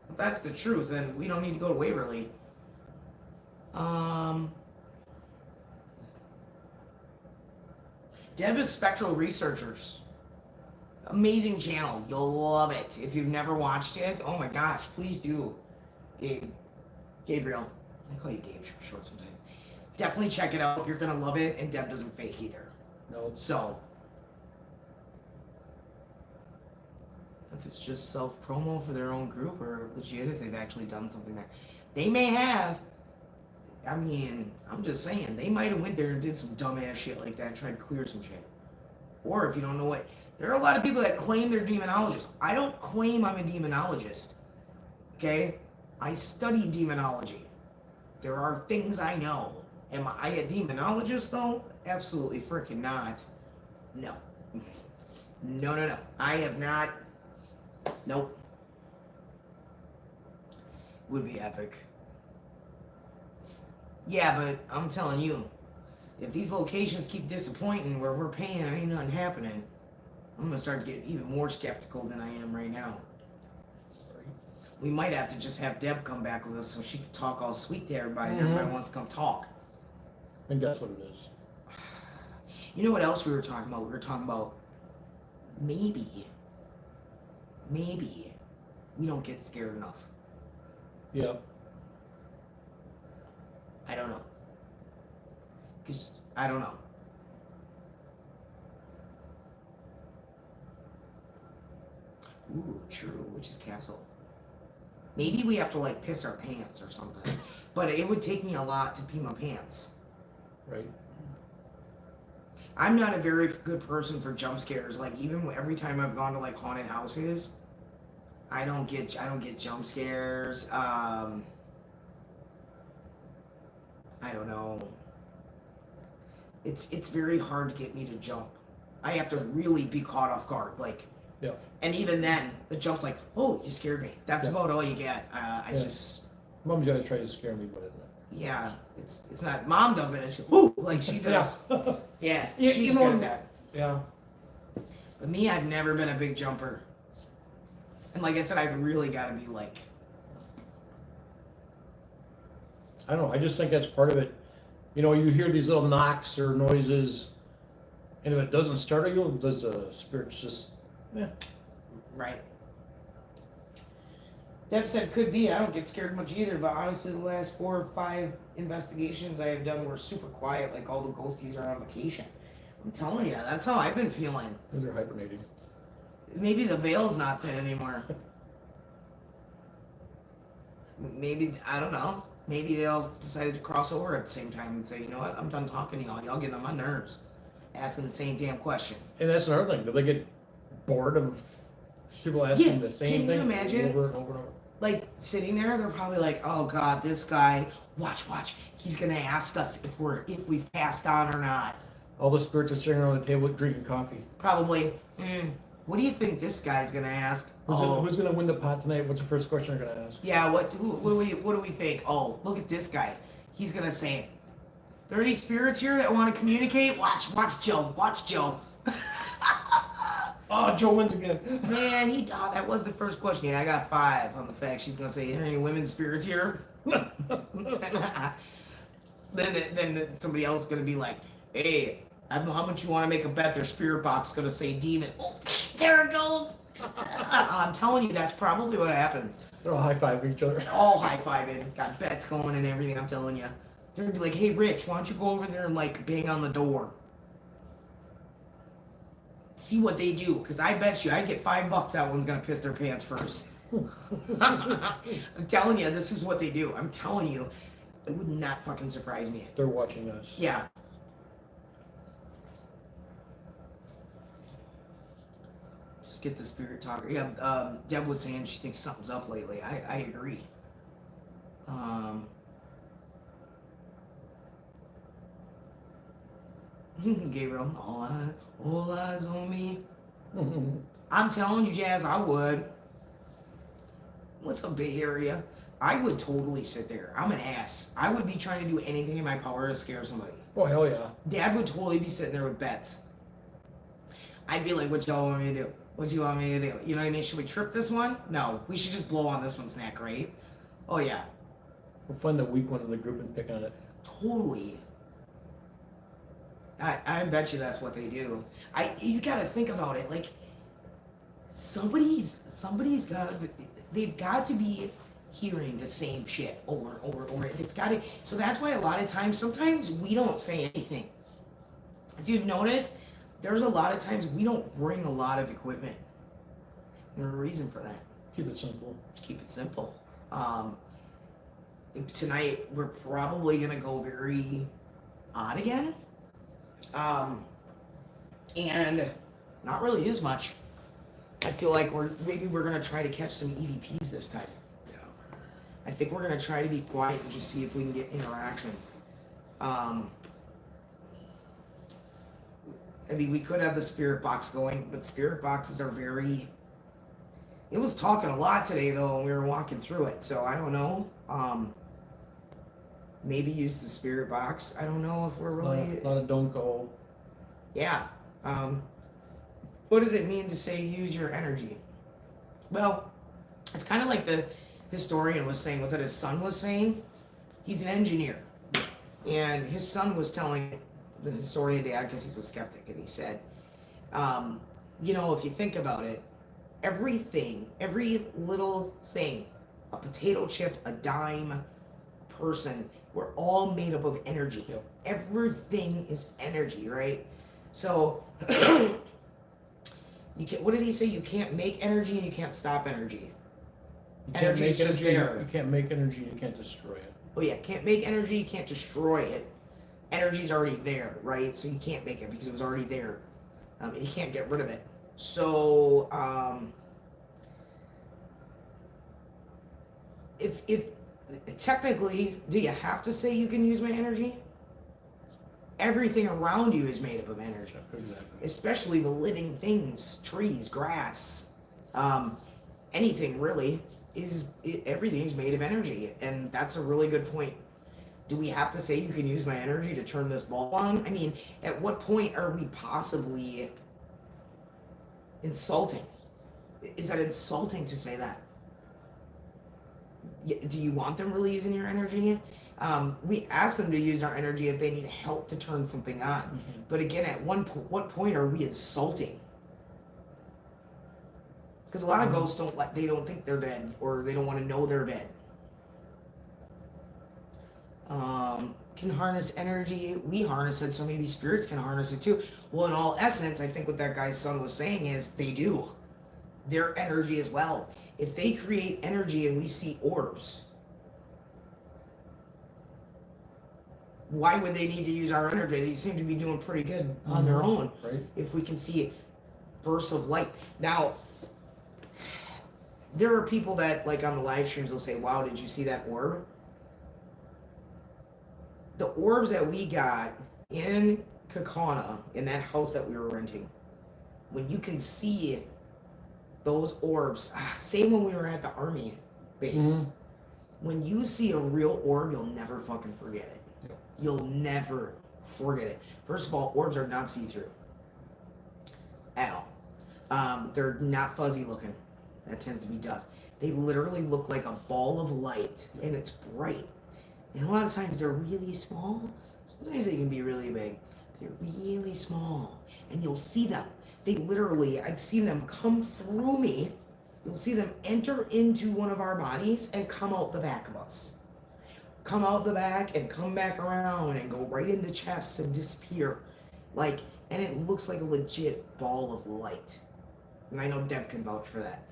Speaker 1: If that's the truth, then we don't need to go to Waverly. Deb is Spectral Researchers. Amazing channel. You'll love it. If you've never watched it, oh my gosh, please do. Gabriel. I call you Gabe for short sometimes. Definitely check it out. You're going to love it, and Deb doesn't fake either.
Speaker 2: No.
Speaker 1: So, if it's just self-promo for their own group or legit, if they've actually done something there. They may have. I mean, I'm just saying, they might have went there and did some dumbass shit like that and tried to clear some shit. Or if you don't know what, there are a lot of people that claim they're demonologists. I don't claim I'm a demonologist. Okay? I study demonology. There are things I know. Am I a demonologist though? Absolutely freaking not. No. No. I have not. Nope. Would be epic. Yeah, but I'm telling you, if these locations keep disappointing where we're paying and ain't nothing happening, I'm gonna start to get even more skeptical than I am right now. We might have to just have Deb come back with us so she can talk all sweet to everybody and everybody wants to come talk.
Speaker 2: I think that's what it is.
Speaker 1: You know what else we were talking about? We were talking about maybe we don't get scared enough.
Speaker 2: Yeah.
Speaker 1: I don't know. Because I don't know. Ooh, true. Witch's Castle. Maybe we have to like piss our pants or something. But it would take me a lot to pee my pants.
Speaker 2: Right.
Speaker 1: I'm not a very good person for jump scares. Like even every time I've gone to like haunted houses, I don't get jump scares. I don't know. It's very hard to get me to jump. I have to really be caught off guard. Like,
Speaker 2: yeah.
Speaker 1: And even then, the jump's like, oh, you scared me. That's about all you get. I just.
Speaker 2: Mom's gonna try to scare me, but
Speaker 1: yeah, it's not. Mom does it. It's ooh, like she does. Yeah, she's good at that.
Speaker 2: Yeah.
Speaker 1: But me, I've never been a big jumper. And like I said, I've really got to be like.
Speaker 2: I don't know. I just think that's part of it. You know, you hear these little knocks or noises, and if it doesn't startle you, does the spirit's just, yeah.
Speaker 1: Right. Deb said could be. I don't get scared much either, but honestly, the last 4 or 5 investigations I have done were super quiet, like all the ghosties are on vacation. I'm telling you, that's how I've been feeling.
Speaker 2: Because they're hibernating.
Speaker 1: Maybe the veil's not fit anymore. Maybe, I don't know. Maybe they all decided to cross over at the same time and say, you know what, I'm done talking to y'all. Y'all getting on my nerves. asking the same damn question.
Speaker 2: And that's another thing. Do they get bored of people asking the same
Speaker 1: can
Speaker 2: thing
Speaker 1: you imagine?
Speaker 2: over and over and over?
Speaker 1: Like sitting there, they're probably like, "Oh God, this guy, watch, he's gonna ask us if we've passed on or not."
Speaker 2: All the spirits are sitting around the table drinking coffee.
Speaker 1: Probably. What do you think this guy's gonna ask?
Speaker 2: Who's gonna win the pot tonight? What's the first question they're gonna ask?
Speaker 1: Yeah. What do we think? Oh, look at this guy. He's gonna say, "There are any spirits here that want to communicate? Watch Joe. Watch Joe."
Speaker 2: Oh, Joe wins again.
Speaker 1: Man, that was the first question. Yeah, I got 5 on the fact. She's gonna say, "Are there any women spirits here?" then somebody else is gonna be like, "Hey, how much you want to make a bet?" Their spirit box is gonna say demon. Oh, there it goes. I'm telling you, that's probably what happens.
Speaker 2: They're all high-fiving each other.
Speaker 1: All high-fiving, got bets going and everything. I'm telling you, they're gonna be like, "Hey, Rich, why don't you go over there and like bang on the door?" See what they do, because I bet you I get $5 that one's gonna piss their pants first. I'm telling you, this is what they do. I'm telling you, it would not fucking surprise me.
Speaker 2: They're watching us.
Speaker 1: Yeah. Just get the spirit talker. Yeah, Deb was saying she thinks something's up lately. I agree. Gabriel, all eyes on me. I'm telling you, Jazz, I would. What's up, Bay Area? I would totally sit there. I'm an ass. I would be trying to do anything in my power to scare somebody.
Speaker 2: Oh, hell yeah.
Speaker 1: Dad would totally be sitting there with bets. I'd be like, "What y'all want me to do? What you want me to do? You know what I mean? Should we trip this one? No. We should just blow on this one's neck, right?" Oh, yeah.
Speaker 2: We'll find the weak one in the group and pick on it.
Speaker 1: Totally. I bet you that's what they do. You gotta think about it. Like, they've got to be hearing the same shit over and over and over. It's got to. So that's why a lot of times, sometimes we don't say anything. If you've noticed, there's a lot of times we don't bring a lot of equipment. There's a reason for that.
Speaker 2: Keep it simple.
Speaker 1: Just keep it simple. Tonight we're probably gonna go very odd again. And not really as much. I feel like we're gonna try to catch some EVPs this time.
Speaker 2: Yeah.
Speaker 1: I think we're gonna try to be quiet and just see if we can get interaction. I mean, we could have the spirit box going, but spirit boxes are very. It was talking a lot today though, when we were walking through it. So I don't know. Maybe use the spirit box. I don't know if we're really.
Speaker 2: A lot of don't go.
Speaker 1: Yeah. What does it mean to say use your energy? Well, it's kind of like the historian was saying. Was that his son was saying? He's an engineer, and his son was telling the historian dad, because he's a skeptic, and he said, you know, if you think about it, every little thing, a potato chip, a dime, a person, we're all made up of energy.
Speaker 2: Yep.
Speaker 1: Everything is energy, right? So, what did he say? You can't make energy and you can't stop energy. Energy is just there.
Speaker 2: You can't make energy, you can't destroy it.
Speaker 1: Oh yeah, can't make energy, you can't destroy it. Energy's already there, right? So you can't make it because it was already there. And you can't get rid of it. So, if technically, do you have to say you can use my energy? Everything around you is made up of energy.
Speaker 2: Exactly.
Speaker 1: Especially the living things, trees, grass, anything really, everything's made of energy. And that's a really good point. Do we have to say you can use my energy to turn this bulb on? I mean, at what point are we possibly insulting? Is that insulting to say that? Do you want them really using your energy? We ask them to use our energy if they need help to turn something on. Mm-hmm. But again, at what point are we insulting? Because a lot of ghosts they don't think they're dead, or they don't want to know they're dead. Can harness energy. We harness it, so maybe spirits can harness it too. Well, in all essence, I think what that guy's son was saying is they do. Their energy as well. If they create energy and we see orbs, why would they need to use our energy? They seem to be doing pretty good on their own.
Speaker 2: Right.
Speaker 1: If we can see bursts of light. Now, there are people that, like on the live streams, will say, wow, did you see that orb? The orbs that we got in Kakana, in that house that we were renting, when you can see those orbs, same when we were at the army base, when you see a real orb, you'll never fucking forget it.
Speaker 2: Yeah.
Speaker 1: You'll never forget it. First of all, orbs are not see-through at all. They're not fuzzy looking. That tends to be dust. They literally look like a ball of light, and it's bright. And a lot of times they're really small. Sometimes they can be really big. They're really small, and you'll see them. They literally, I've seen them come through me. You'll see them enter into one of our bodies and come out the back of us. Come out the back and come back around and go right into chests and disappear. Like, and it looks like a legit ball of light. And I know Deb can vouch for that.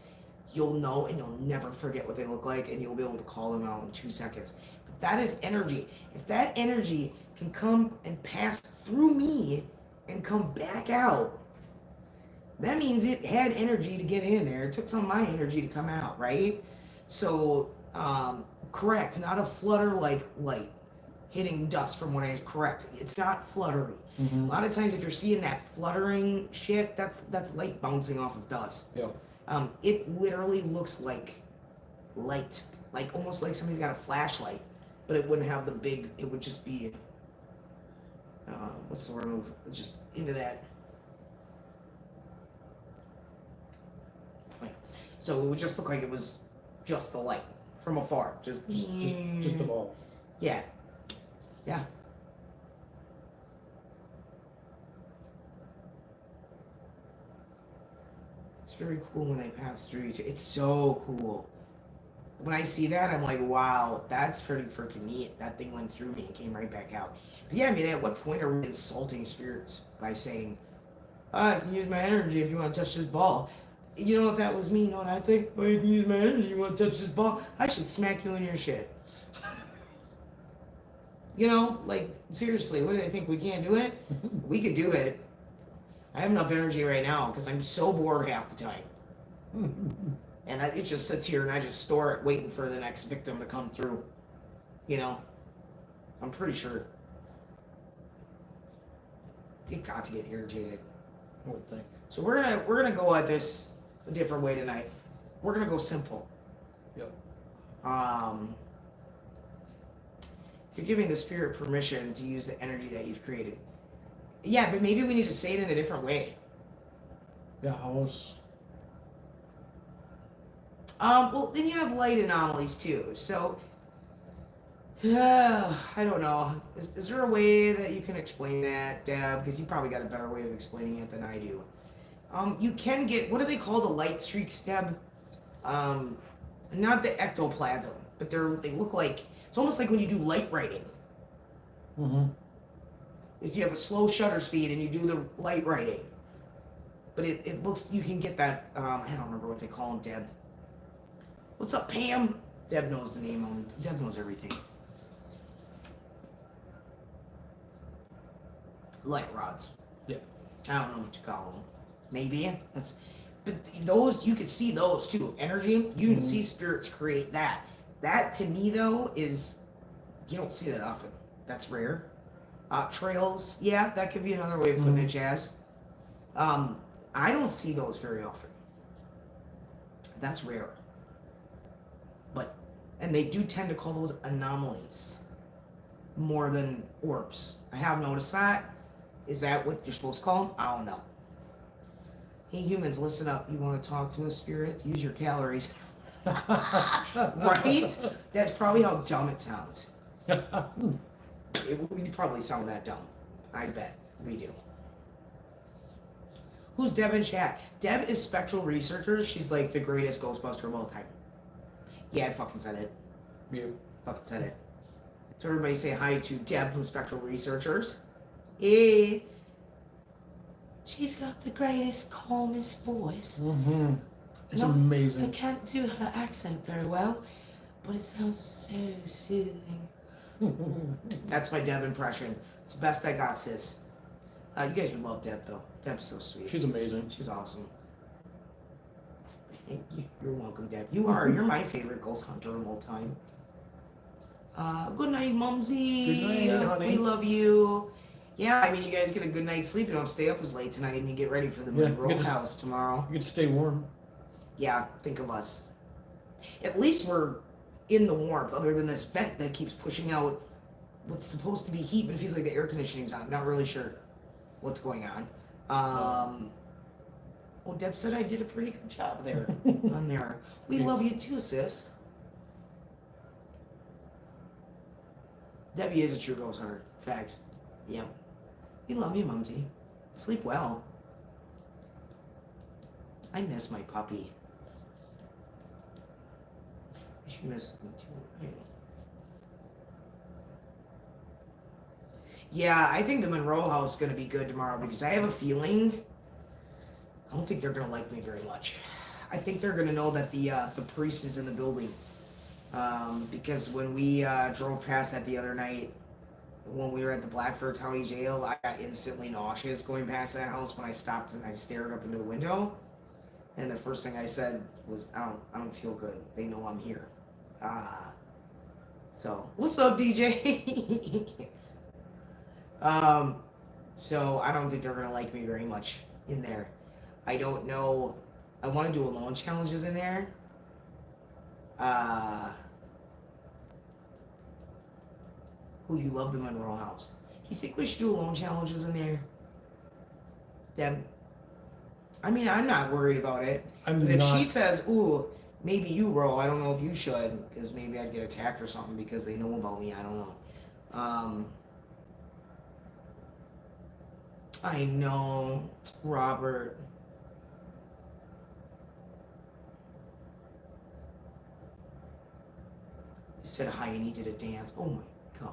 Speaker 1: You'll know and you'll never forget what they look like, and you'll be able to call them out in 2 seconds. But that is energy. If that energy can come and pass through me and come back out, that means it had energy to get in there. It took some of my energy to come out, right? So, correct, not a flutter like light hitting dust from what I correct. It's not fluttery. A lot of times if you're seeing that fluttering shit, that's light bouncing off of dust.
Speaker 2: Yeah.
Speaker 1: It literally looks like light, like almost like somebody's got a flashlight, but it wouldn't have the big, it would just be, what's the word, just into that. So it would just look like it was just the light from afar, just
Speaker 2: a ball.
Speaker 1: Yeah, yeah. It's very cool when they pass through each. It's so cool. When I see that, I'm like, wow, that's pretty freaking neat. That thing went through me and came right back out. But yeah, I mean, at what point are we insulting spirits by saying, I can use my energy if you want to touch this ball? You know, if that was me, you know what I'd say? Oh, you can use my energy, you want to touch this ball? I should smack you in your shit. You know, like, seriously, what do they think? We can't do it? We could do it. I have enough energy right now because I'm so bored half the time. And it just sits here and I just store it waiting for the next victim to come through. You know? I'm pretty sure. You got to get irritated.
Speaker 2: I would think.
Speaker 1: So we're gonna go at this a different way tonight. We're gonna go simple.
Speaker 2: Yep.
Speaker 1: You're giving the spirit permission to use the energy that you've created. Yeah, but maybe we need to say it in a different way.
Speaker 2: Yeah, how else?
Speaker 1: Well, then you have light anomalies too. So, I don't know. Is there a way that you can explain that, Deb? Because you probably got a better way of explaining it than I do. You can get, what do they call the light streaks, Deb? Not the ectoplasm, but they look like, it's almost like when you do light writing. If you have a slow shutter speed and you do the light writing. But it looks, you can get that, I don't remember what they call them, Deb. What's up, Pam? Deb knows the name of them. Deb knows everything. Light rods.
Speaker 2: Yeah.
Speaker 1: I don't know what to call them. Maybe. But those, you could see those too. Energy, you can see spirits create that. That to me though is, you don't see that often. That's rare. Trails, yeah, that could be another way of putting it, Jazz. I don't see those very often. That's rare. And they do tend to call those anomalies more than orbs. I have noticed that. Is that what you're supposed to call them? I don't know. Hey humans, listen up. You want to talk to a spirit? Use your calories. Right? That's probably how dumb it sounds. We probably sound that dumb. I bet we do. Who's Deb in chat? Deb is Spectral Researchers. She's like the greatest Ghostbuster of all time. Yeah, I fucking said it.
Speaker 2: You.
Speaker 1: Fucking said it. So everybody say hi to Deb from Spectral Researchers. Hey. She's got the greatest, calmest voice.
Speaker 2: It's amazing.
Speaker 1: I can't do her accent very well, but it sounds so soothing. That's my Deb impression. It's the best I got, sis. You guys would love Deb, though. Deb's so sweet.
Speaker 2: She's amazing.
Speaker 1: She's awesome. Thank you. You're welcome, Deb. You are. You're my favorite ghost hunter of all time. Good night, Mumzy.
Speaker 2: Good night, honey.
Speaker 1: We love you. Yeah, I mean, you guys get a good night's sleep. You don't stay up as late tonight, and you get ready for the Monroe house tomorrow.
Speaker 2: You get to stay warm.
Speaker 1: Yeah, think of us. At least we're in the warmth, other than this vent that keeps pushing out what's supposed to be heat, but it feels like the air conditioning's on. Not really sure what's going on. Well, Deb said I did a pretty good job there on there. We love you too, sis. Debbie is a true ghost hunter. Facts. Yeah. We love you, Mumzy. Sleep well. I miss my puppy. She missed me too. Yeah, I think the Monroe house is going to be good tomorrow because I have a feeling I don't think they're going to like me very much. I think they're going to know that the priest is in the building. Because when we drove past that the other night, when we were at the Blackford County Jail, I got instantly nauseous going past that house when I stopped and I stared up into the window. And the first thing I said was, I don't feel good. They know I'm here. So, what's up, DJ? So I don't think they're going to like me very much in there. I don't know. I want to do alone challenges in there. You love the Monroe house. Do you think we should do alone challenges in there? Them. I mean, I'm not worried about it. But if she says, ooh, maybe you, Ro, I don't know if you should, because maybe I'd get attacked or something because they know about me. I don't know. I know, Robert. He said hi and he did a dance. Oh my gosh.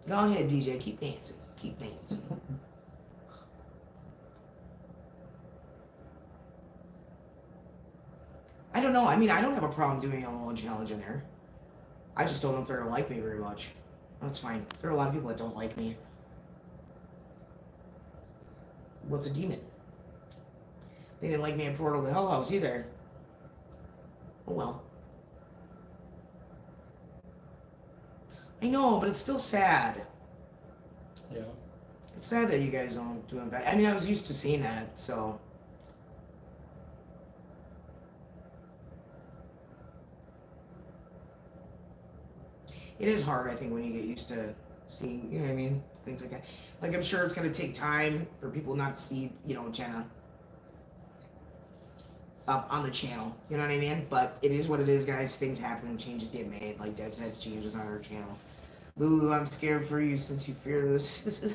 Speaker 1: Go ahead, DJ. Keep dancing. Keep dancing. I don't know. I mean, I don't have a problem doing a alone challenge in there. I just don't know if they're going to like me very much. That's fine. There are a lot of people that don't like me. What's a demon? They didn't like me in Portal to Hell House either. Oh well. I know, but it's still sad.
Speaker 2: Yeah.
Speaker 1: It's sad that you guys don't do it back. I mean, I was used to seeing that, so. It is hard, I think, when you get used to seeing, you know what I mean? Things like that. Like, I'm sure it's going to take time for people not to see, you know, Jenna up on the channel. You know what I mean? But it is what it is, guys. Things happen and changes get made. Like Deb said, changes on her channel. Lulu, I'm scared for you since you fear this.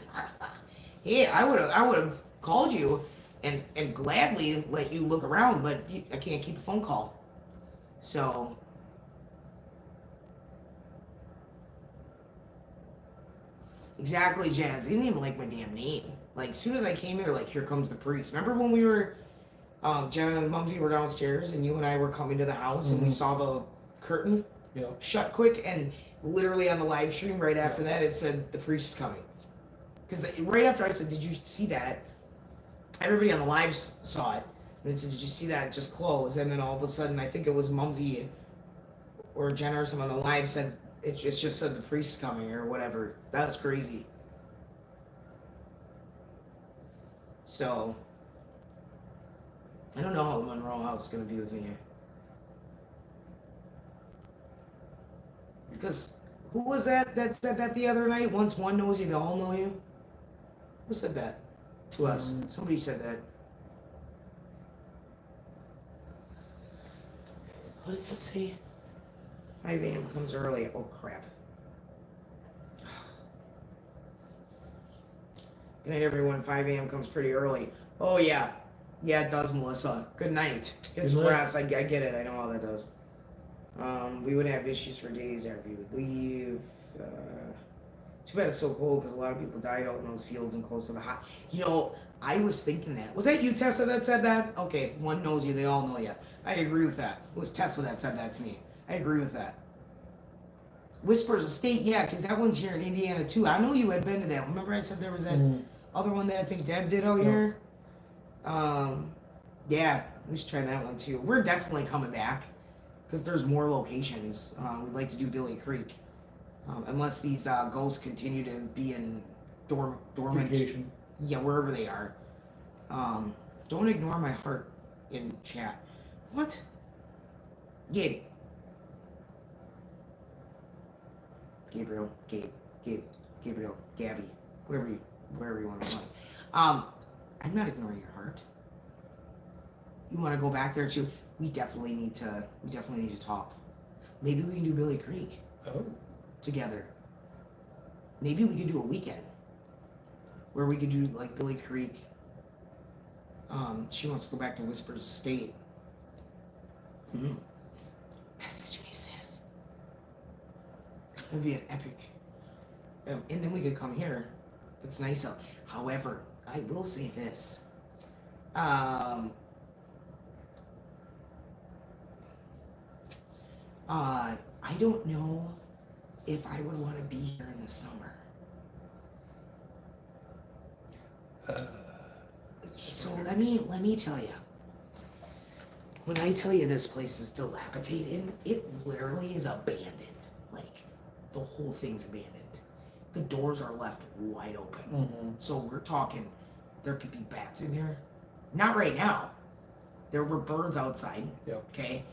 Speaker 1: Yeah, I would have called you and gladly let you look around, but I can't keep a phone call. So. Exactly, Jazz. They didn't even like my damn name. Like, as soon as I came here, like, here comes the priest. Remember when we were, Jenna and Mumzy were downstairs, and you and I were coming to the house, and we saw the curtain shut quick, and literally on the live stream right after that, it said, the priest is coming. Because right after I said, did you see that? Everybody on the live saw it. And it said, did you see that just close? And then all of a sudden, I think it was Mumzy or Jenna or someone on the live said, it just said the priest's coming or whatever. That's crazy. So, I don't know how the Monroe house is going to be with me. Because, who was that said that the other night? Once one knows you, they all know you? Who said that to us? Somebody said that. What did that say? 5 a.m. comes early. Oh, crap. Good night, everyone. 5 a.m. comes pretty early. Oh, yeah. Yeah, it does, Melissa. Good night. Get some rest. I get it. I know how that does. We would have issues for days after you would leave. Too bad it's so cold because a lot of people died out in those fields and close to the hot. You know, I was thinking that. Was that you, Tessa, that said that? Okay, if one knows you, they all know you. I agree with that. It was Tessa that said that to me. I agree with that. Whispers Estate, yeah, because that one's here in Indiana too. I know you had been to that. Remember I said there was that other one that I think Deb did out here? Yeah, we should try that one too. We're definitely coming back because there's more locations. We'd like to do Billy Creek. Unless these ghosts continue to be in dormant.
Speaker 2: Vacation.
Speaker 1: Yeah, wherever they are. Don't ignore my heart in chat. What? Gabe. Gabriel, Gabriel, Gabby, wherever you want to play. I'm not ignoring your heart. You want to go back there too? We definitely need to talk. Maybe we can do Billy Creek.
Speaker 2: Oh.
Speaker 1: Together. Maybe we could do a weekend where we could do like Billy Creek. She wants to go back to Whispers Estate. Message me, sis. It would be an epic. And then we could come here. It's nice out. However, I will say this. I don't know if I would want to be here in the summer. So let me tell you. When I tell you this place is dilapidated, it literally is abandoned. Like, the whole thing's abandoned. The doors are left wide open. So we're talking, there could be bats in there. Not right now. There were birds outside.
Speaker 2: Yep.
Speaker 1: Okay?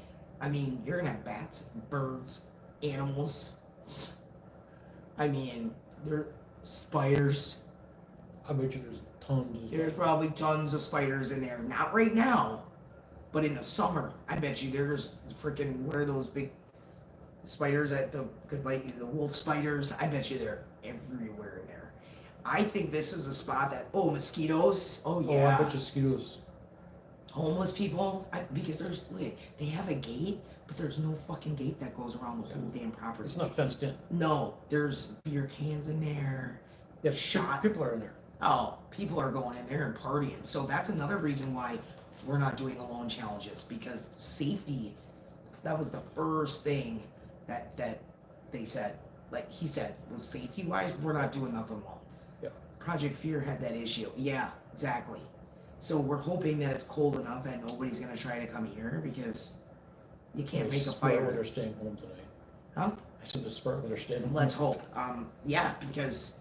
Speaker 1: I mean, you're gonna have bats, birds, animals. I mean, there are spiders.
Speaker 2: I bet you there's tons.
Speaker 1: There's probably tons of spiders in there. Not right now, but in the summer, I bet you there's freaking, what are those big spiders that could bite you? The wolf spiders. I bet you they're everywhere in there. I think this is a spot that, mosquitoes. Oh, yeah.
Speaker 2: Oh, I bet you mosquitoes.
Speaker 1: Homeless people, because they have a gate, but there's no fucking gate that goes around the whole damn property.
Speaker 2: It's not fenced in.
Speaker 1: No, there's beer cans in there.
Speaker 2: Yeah, people are in there.
Speaker 1: Oh, people are going in there and partying. So that's another reason why we're not doing alone challenges, because safety, that was the first thing that they said. Like he said, was safety wise, we're not doing nothing alone.
Speaker 2: Yeah.
Speaker 1: Project Fear had that issue. Yeah, exactly. So we're hoping that it's cold enough that nobody's gonna try to come here, because you can't make a fire.
Speaker 2: They're staying home tonight.
Speaker 1: Huh?
Speaker 2: I said the Spartan, they're staying home.
Speaker 1: Let's hope. Yeah, because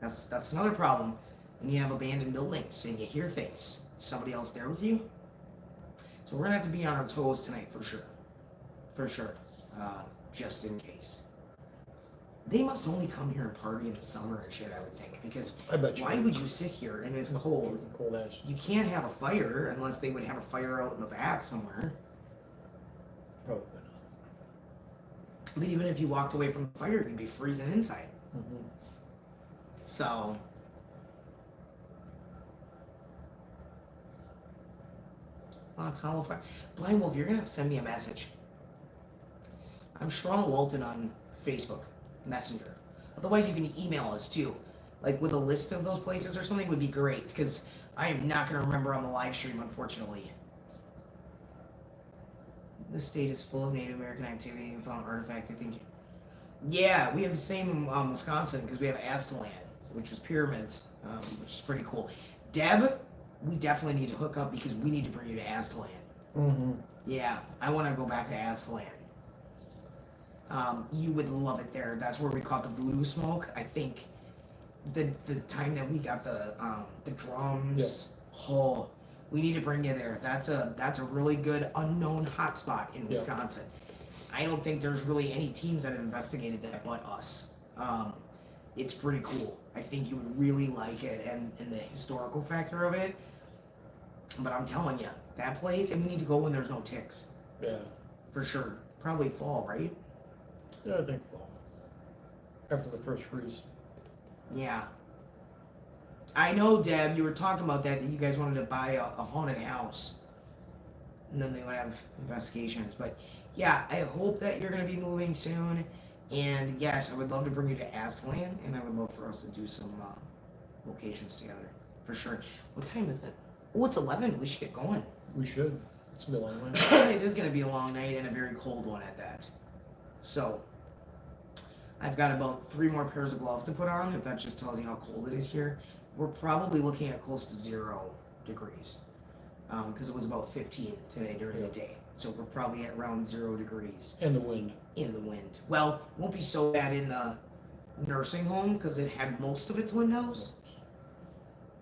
Speaker 1: that's another problem when you have abandoned buildings and you hear things. Somebody else there with you? So we're gonna have to be on our toes tonight for sure. For sure. Just in case. They must only come here and party in the summer and shit, I would think, because
Speaker 2: I bet you.
Speaker 1: why would you sit here and it's cold?
Speaker 2: Cold as.
Speaker 1: You can't have a fire unless they would have a fire out in the back somewhere.
Speaker 2: Probably not.
Speaker 1: But even if you walked away from the fire, you'd be freezing inside. So, Fox Hollow Fire. Blind Wolf, you're gonna have to send me a message. I'm Sharon Walton on Facebook Messenger. Otherwise, you can email us too, like with a list of those places or something would be great, because I am not gonna remember on the live stream, unfortunately. The state is full of Native American activity and found artifacts. I think. Yeah, we have the same in Wisconsin, because we have Aztalan, which was pyramids, which is pretty cool. Deb, we definitely need to hook up, because we need to bring you to Aztalan. Yeah, I want to go back to Aztalan. You would love it there. That's where we caught the voodoo smoke. I think the time that we got the drums. Yeah. Oh, we need to bring you there. That's a really good unknown hotspot in Wisconsin. I don't think there's really any teams that have investigated that but us. It's pretty cool. I think you would really like it, and the historical factor of it. But I'm telling you, that place, and we need to go when there's no ticks.
Speaker 2: Yeah.
Speaker 1: For sure. Probably fall, right?
Speaker 2: Yeah, I think fall. After the first freeze.
Speaker 1: Yeah. I know, Deb, you were talking about that you guys wanted to buy a haunted house. And then they would have investigations. But yeah, I hope that you're going to be moving soon. And yes, I would love to bring you to Aztalan, and I would love for us to do some locations together. For sure. What time is it? Oh, it's 11. We should get going.
Speaker 2: We should. It's gonna be a long one.
Speaker 1: It is going to be a long night and a very cold one at that. So, I've got about 3 more pairs of gloves to put on, if that just tells you how cold it is here. We're probably looking at close to 0 degrees. Because it was about 15 today during the day. So we're probably at around 0 degrees.
Speaker 2: And the wind.
Speaker 1: In the wind. Well, it won't be so bad in the nursing home because it had most of its windows.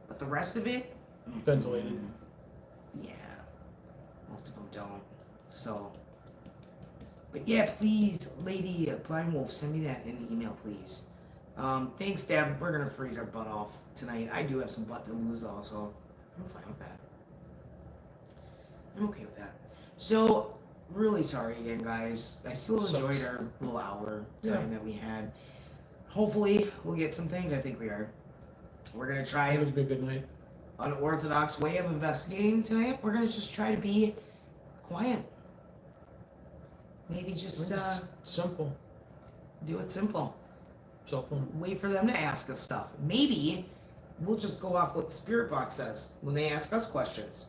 Speaker 1: But the rest of it...
Speaker 2: Ventilated.
Speaker 1: Yeah. Most of them don't. So... But yeah, please, Lady Blind Wolf, send me that in an email, please. Thanks, Deb. We're going to freeze our butt off tonight. I do have some butt to lose, though, so I'm fine with that. I'm okay with that. So, really sorry again, guys. I still enjoyed our little hour time that we had. Hopefully, we'll get some things. I think we are. We're going to try
Speaker 2: It was a good night.
Speaker 1: an unorthodox way of investigating tonight. We're going to just try to be quiet. Maybe just
Speaker 2: simple.
Speaker 1: do it simple.
Speaker 2: Cell phone.
Speaker 1: Wait for them to ask us stuff. Maybe we'll just go off what the spirit box says when they ask us questions.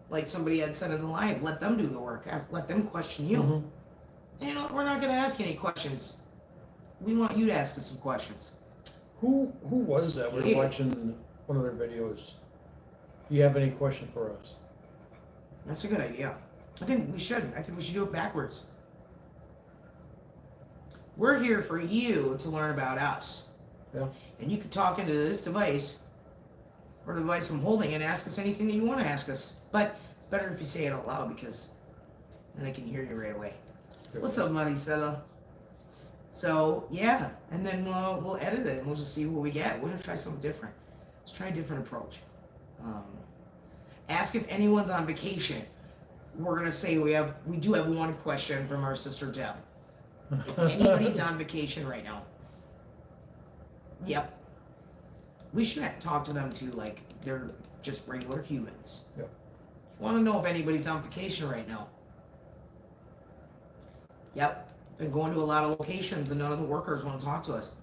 Speaker 1: Like somebody had said in the live, let them do the work. Let them question you.
Speaker 2: Mm-hmm.
Speaker 1: And you know, we're not going to ask any questions. We want you to ask us some questions.
Speaker 2: Who was that? We were watching one of their videos. Do you have any question for us?
Speaker 1: That's a good idea. I think we should do it backwards. We're here for you to learn about us.
Speaker 2: Yeah.
Speaker 1: And you can talk into this device or the device I'm holding and ask us anything that you want to ask us. But it's better if you say it out loud because then I can hear you right away. What's up, Maricela? So, yeah. And then we'll edit it and we'll just see what we get. We're going to try something different. Let's try a different approach. Ask if anyone's on vacation. We're going to say we do have one question from our sister Deb. If anybody's on vacation right now. Yep. We should talk to them too, like they're just regular humans.
Speaker 2: Yep.
Speaker 1: Just want to know if anybody's on vacation right now. Yep. Been going to a lot of locations and none of the workers want to talk to us.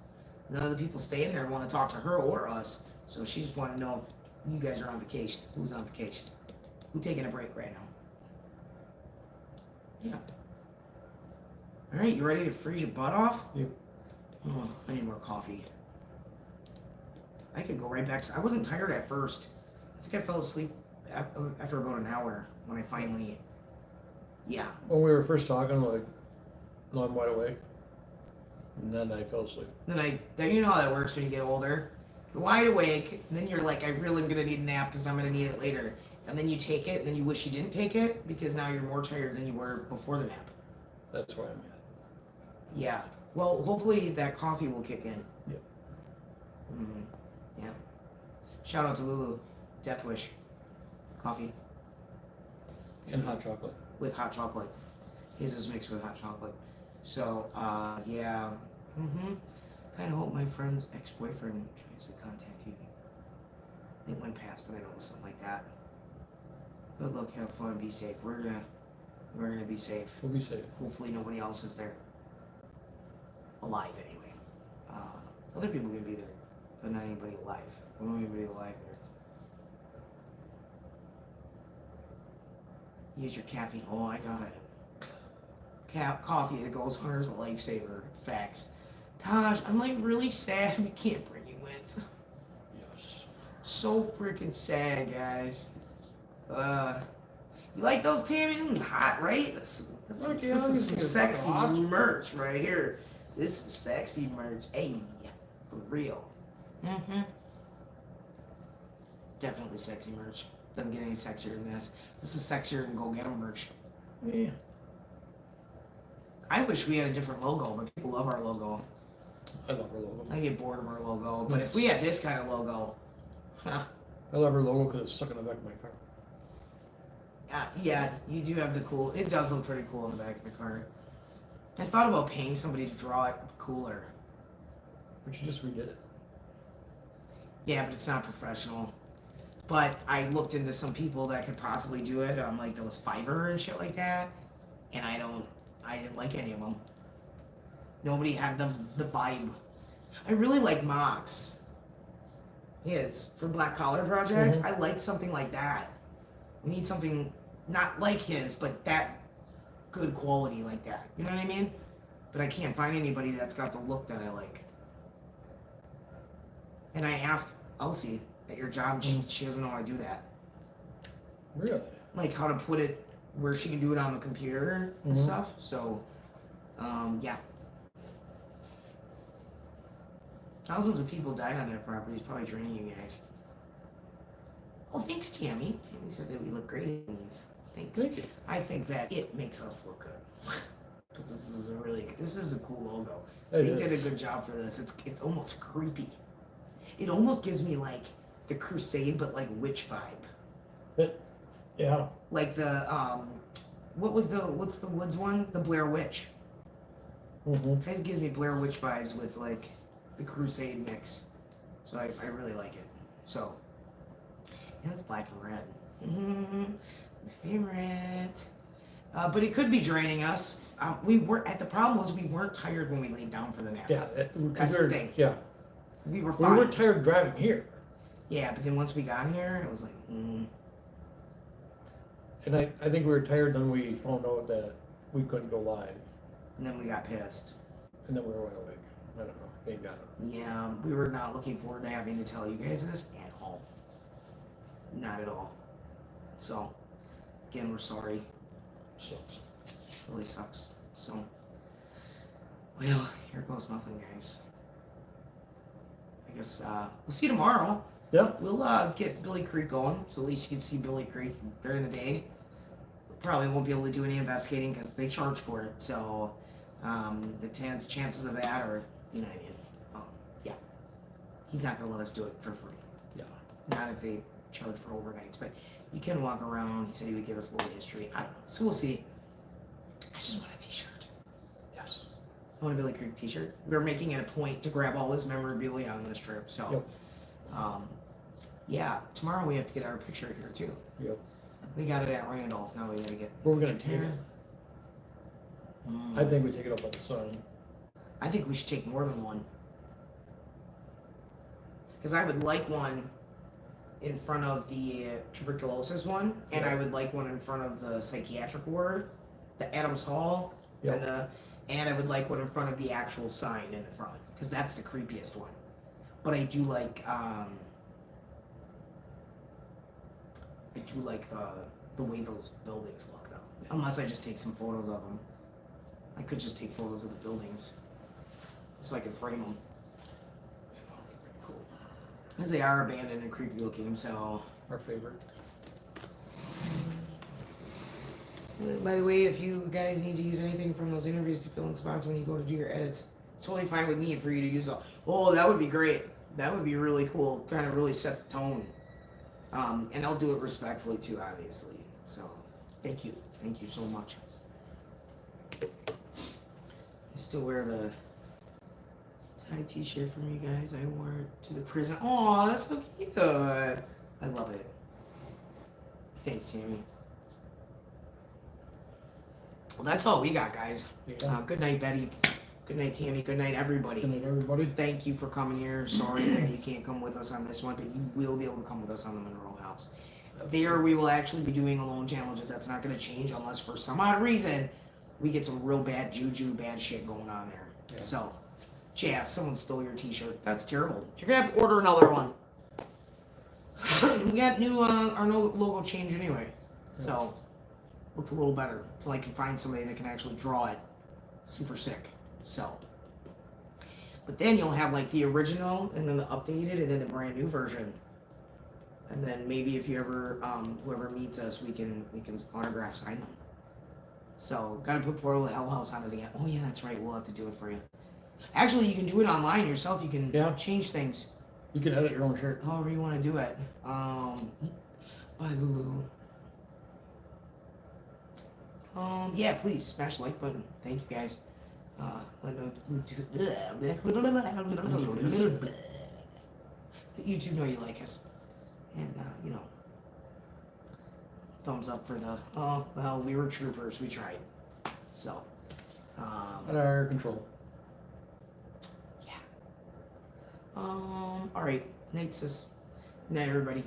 Speaker 1: None of the people staying there want to talk to her or us. So she just want to know if you guys are on vacation. Who's on vacation? Who taking a break right now? Yeah. All right, you ready to freeze your butt off?
Speaker 2: Yep.
Speaker 1: Oh, I need more coffee. I could go right back. I wasn't tired at first. I think I fell asleep after about an hour when I finally. Yeah.
Speaker 2: When we were first talking, I'm like, no, I'm wide awake. And then I fell asleep.
Speaker 1: Then you know how that works when you get older. You're wide awake, and then you're like, I really am gonna need a nap because I'm gonna need it later. And then you take it, and then you wish you didn't take it because now you're more tired than you were before the nap.
Speaker 2: That's where I'm at.
Speaker 1: Yeah. Well, hopefully that coffee will kick in.
Speaker 2: Yep.
Speaker 1: Yeah. Shout out to Lulu. Death Wish. Coffee.
Speaker 2: And hot chocolate.
Speaker 1: With hot chocolate. His is mixed with hot chocolate. So, yeah. Kind of hope my friend's ex-boyfriend tries to contact you. It went past, but I know it was something like that. Good luck, have fun, be safe. We're gonna be safe.
Speaker 2: We'll be safe.
Speaker 1: Hopefully nobody else is there. Alive, anyway. Other people can be there, but not anybody alive. We don't want anybody alive there. Use your caffeine. Oh, I got it. Coffee that goes hard is a lifesaver. Facts. Gosh, I'm like really sad we can't bring you with.
Speaker 2: Yes.
Speaker 1: So freaking sad, guys. You like those, Tammy? Hot, right? This is some sexy merch right here. This is sexy merch. Hey, for real. Definitely sexy merch. Doesn't get any sexier than this. This is sexier than GoGetEmm merch.
Speaker 2: Yeah.
Speaker 1: I wish we had a different logo, but people love our logo.
Speaker 2: I love her logo.
Speaker 1: I get bored of our logo, but if we had this kind of logo, huh?
Speaker 2: I love her logo because it's stuck in the back of my car.
Speaker 1: Yeah, you do have the cool. It does look pretty cool in the back of the car. I thought about paying somebody to draw it cooler.
Speaker 2: But you just redid it.
Speaker 1: Yeah, but it's not professional. But I looked into some people that could possibly do it on like those Fiverr and shit like that, and I didn't like any of them. Nobody had the vibe. I really like Mox. His for Black Collar Project. I like something like that. We need something not like his, but that good quality like that. You know what I mean? But I can't find anybody that's got the look that I like. And I asked Elsie at your job, she doesn't know how to do that.
Speaker 2: Really?
Speaker 1: Like how to put it where she can do it on the computer and stuff. So, yeah. Thousands of people died on that property. It's probably draining you guys. Oh, thanks, Tammy. Tammy said that we look great in these. Thanks.
Speaker 2: Thank you.
Speaker 1: I think that it makes us look good. Because this is a cool logo.
Speaker 2: It
Speaker 1: They did a
Speaker 2: is.
Speaker 1: good job for this. It's almost creepy. It almost gives me like the Crusade, but like witch vibe.
Speaker 2: Yeah.
Speaker 1: Like the what's the Woods one? The Blair Witch. Guys gives me Blair Witch vibes with like the Crusade mix. So I really like it. So yeah, it's black and red. My favorite. But it could be draining us. The problem was we weren't tired when we laid down for the nap.
Speaker 2: Yeah.
Speaker 1: That's the thing.
Speaker 2: Yeah.
Speaker 1: We were
Speaker 2: We
Speaker 1: fine.
Speaker 2: were tired driving here.
Speaker 1: Yeah, but then once we got here, it was like,
Speaker 2: And I think we were tired when we found out that we couldn't go live.
Speaker 1: and then we got pissed.
Speaker 2: And then we were wide awake. I don't know. Ain't got it.
Speaker 1: Yeah, we were not looking forward to having to tell you guys this at all. Not at all. So, again, we're sorry.
Speaker 2: Sucks.
Speaker 1: It really sucks. So, well, here goes nothing, guys. I guess we'll see you tomorrow.
Speaker 2: Yeah.
Speaker 1: We'll get Billy Creek going, so at least you can see Billy Creek during the day. Probably won't be able to do any investigating because they charge for it. So the chances of that are, you know what I mean? Yeah. He's not going to let us do it for free.
Speaker 2: Yeah.
Speaker 1: Not if they charge for overnights. But you can walk around. He said he would give us a little history. I don't know. So we'll see. I just want a t-shirt.
Speaker 2: Yes.
Speaker 1: I want a Billy Creek t-shirt. We're making it a point to grab all this memorabilia on this trip. So,
Speaker 2: Yep.
Speaker 1: yeah, tomorrow we have to get our picture here too.
Speaker 2: Yep.
Speaker 1: We got it at Randolph. Now we gotta get.
Speaker 2: Where we're gonna take it.
Speaker 1: Mm.
Speaker 2: I think we take it up on the sign.
Speaker 1: I think we should take more than one. Because I would like one in front of the tuberculosis one, and I would like one in front of the psychiatric ward, the Adams Hall,
Speaker 2: Yep.
Speaker 1: and I would like one in front of the actual sign in the front, because that's the creepiest one. But I do like the way those buildings look, though. Unless I just take some photos of them. I could just take photos of the buildings, so I can frame them. Cool. Because they are abandoned and creepy looking, so.
Speaker 2: Our favorite.
Speaker 1: By the way, if you guys need to use anything from those interviews to fill in spots when you go to do your edits, it's totally fine with me for you to use all. Oh, that would be great. That would be really cool. Kind of really set the tone. And I'll do it respectfully too, obviously. So, thank you. Thank you so much. I still wear the tie t-shirt from you guys. I wore it to the prison. Oh, that's so cute. I love it. Thanks, Jamie. Well, that's all we got, guys.
Speaker 2: Yeah.
Speaker 1: Good night, Betty. Good night, Tammy. Good night, everybody.
Speaker 2: Good night, everybody.
Speaker 1: Thank you for coming here. Sorry that you can't come with us on this one, but you will be able to come with us on the Monroe House. There, we will actually be doing alone challenges. That's not going to change unless for some odd reason we get some real bad juju, bad shit going on there.
Speaker 2: Yeah.
Speaker 1: So, yeah, someone stole your t-shirt. That's terrible. You're going to have to order another one. We got our new logo change anyway. So, looks a little better. So I can find somebody that can actually draw it. Super sick. So, but then you'll have like the original and then the updated and then the brand new version. And then maybe if you ever, whoever meets us, we can autograph sign them. So, gotta put Portal to Hell House on it again. Oh yeah, that's right. We'll have to do it for you. Actually, you can do it online yourself. You can change things.
Speaker 2: You can edit your own shirt.
Speaker 1: However you want to do it. Bye, Lulu. Yeah, please smash the like button. Thank you guys. YouTube know you like us, and you know, thumbs up for the. Oh well, we were troopers. We tried. So.
Speaker 2: Under our control.
Speaker 1: Yeah. All right. Night, sis. Night, everybody.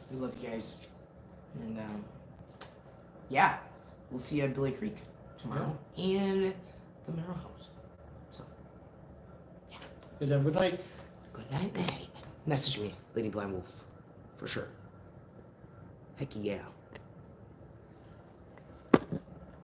Speaker 1: We love you guys. And yeah, we'll see you at Billy Creek tomorrow and the Merrill House. So yeah.
Speaker 2: Is that good night?
Speaker 1: Good night, night. Message me, Lady Blind Wolf, for sure. Heck yeah.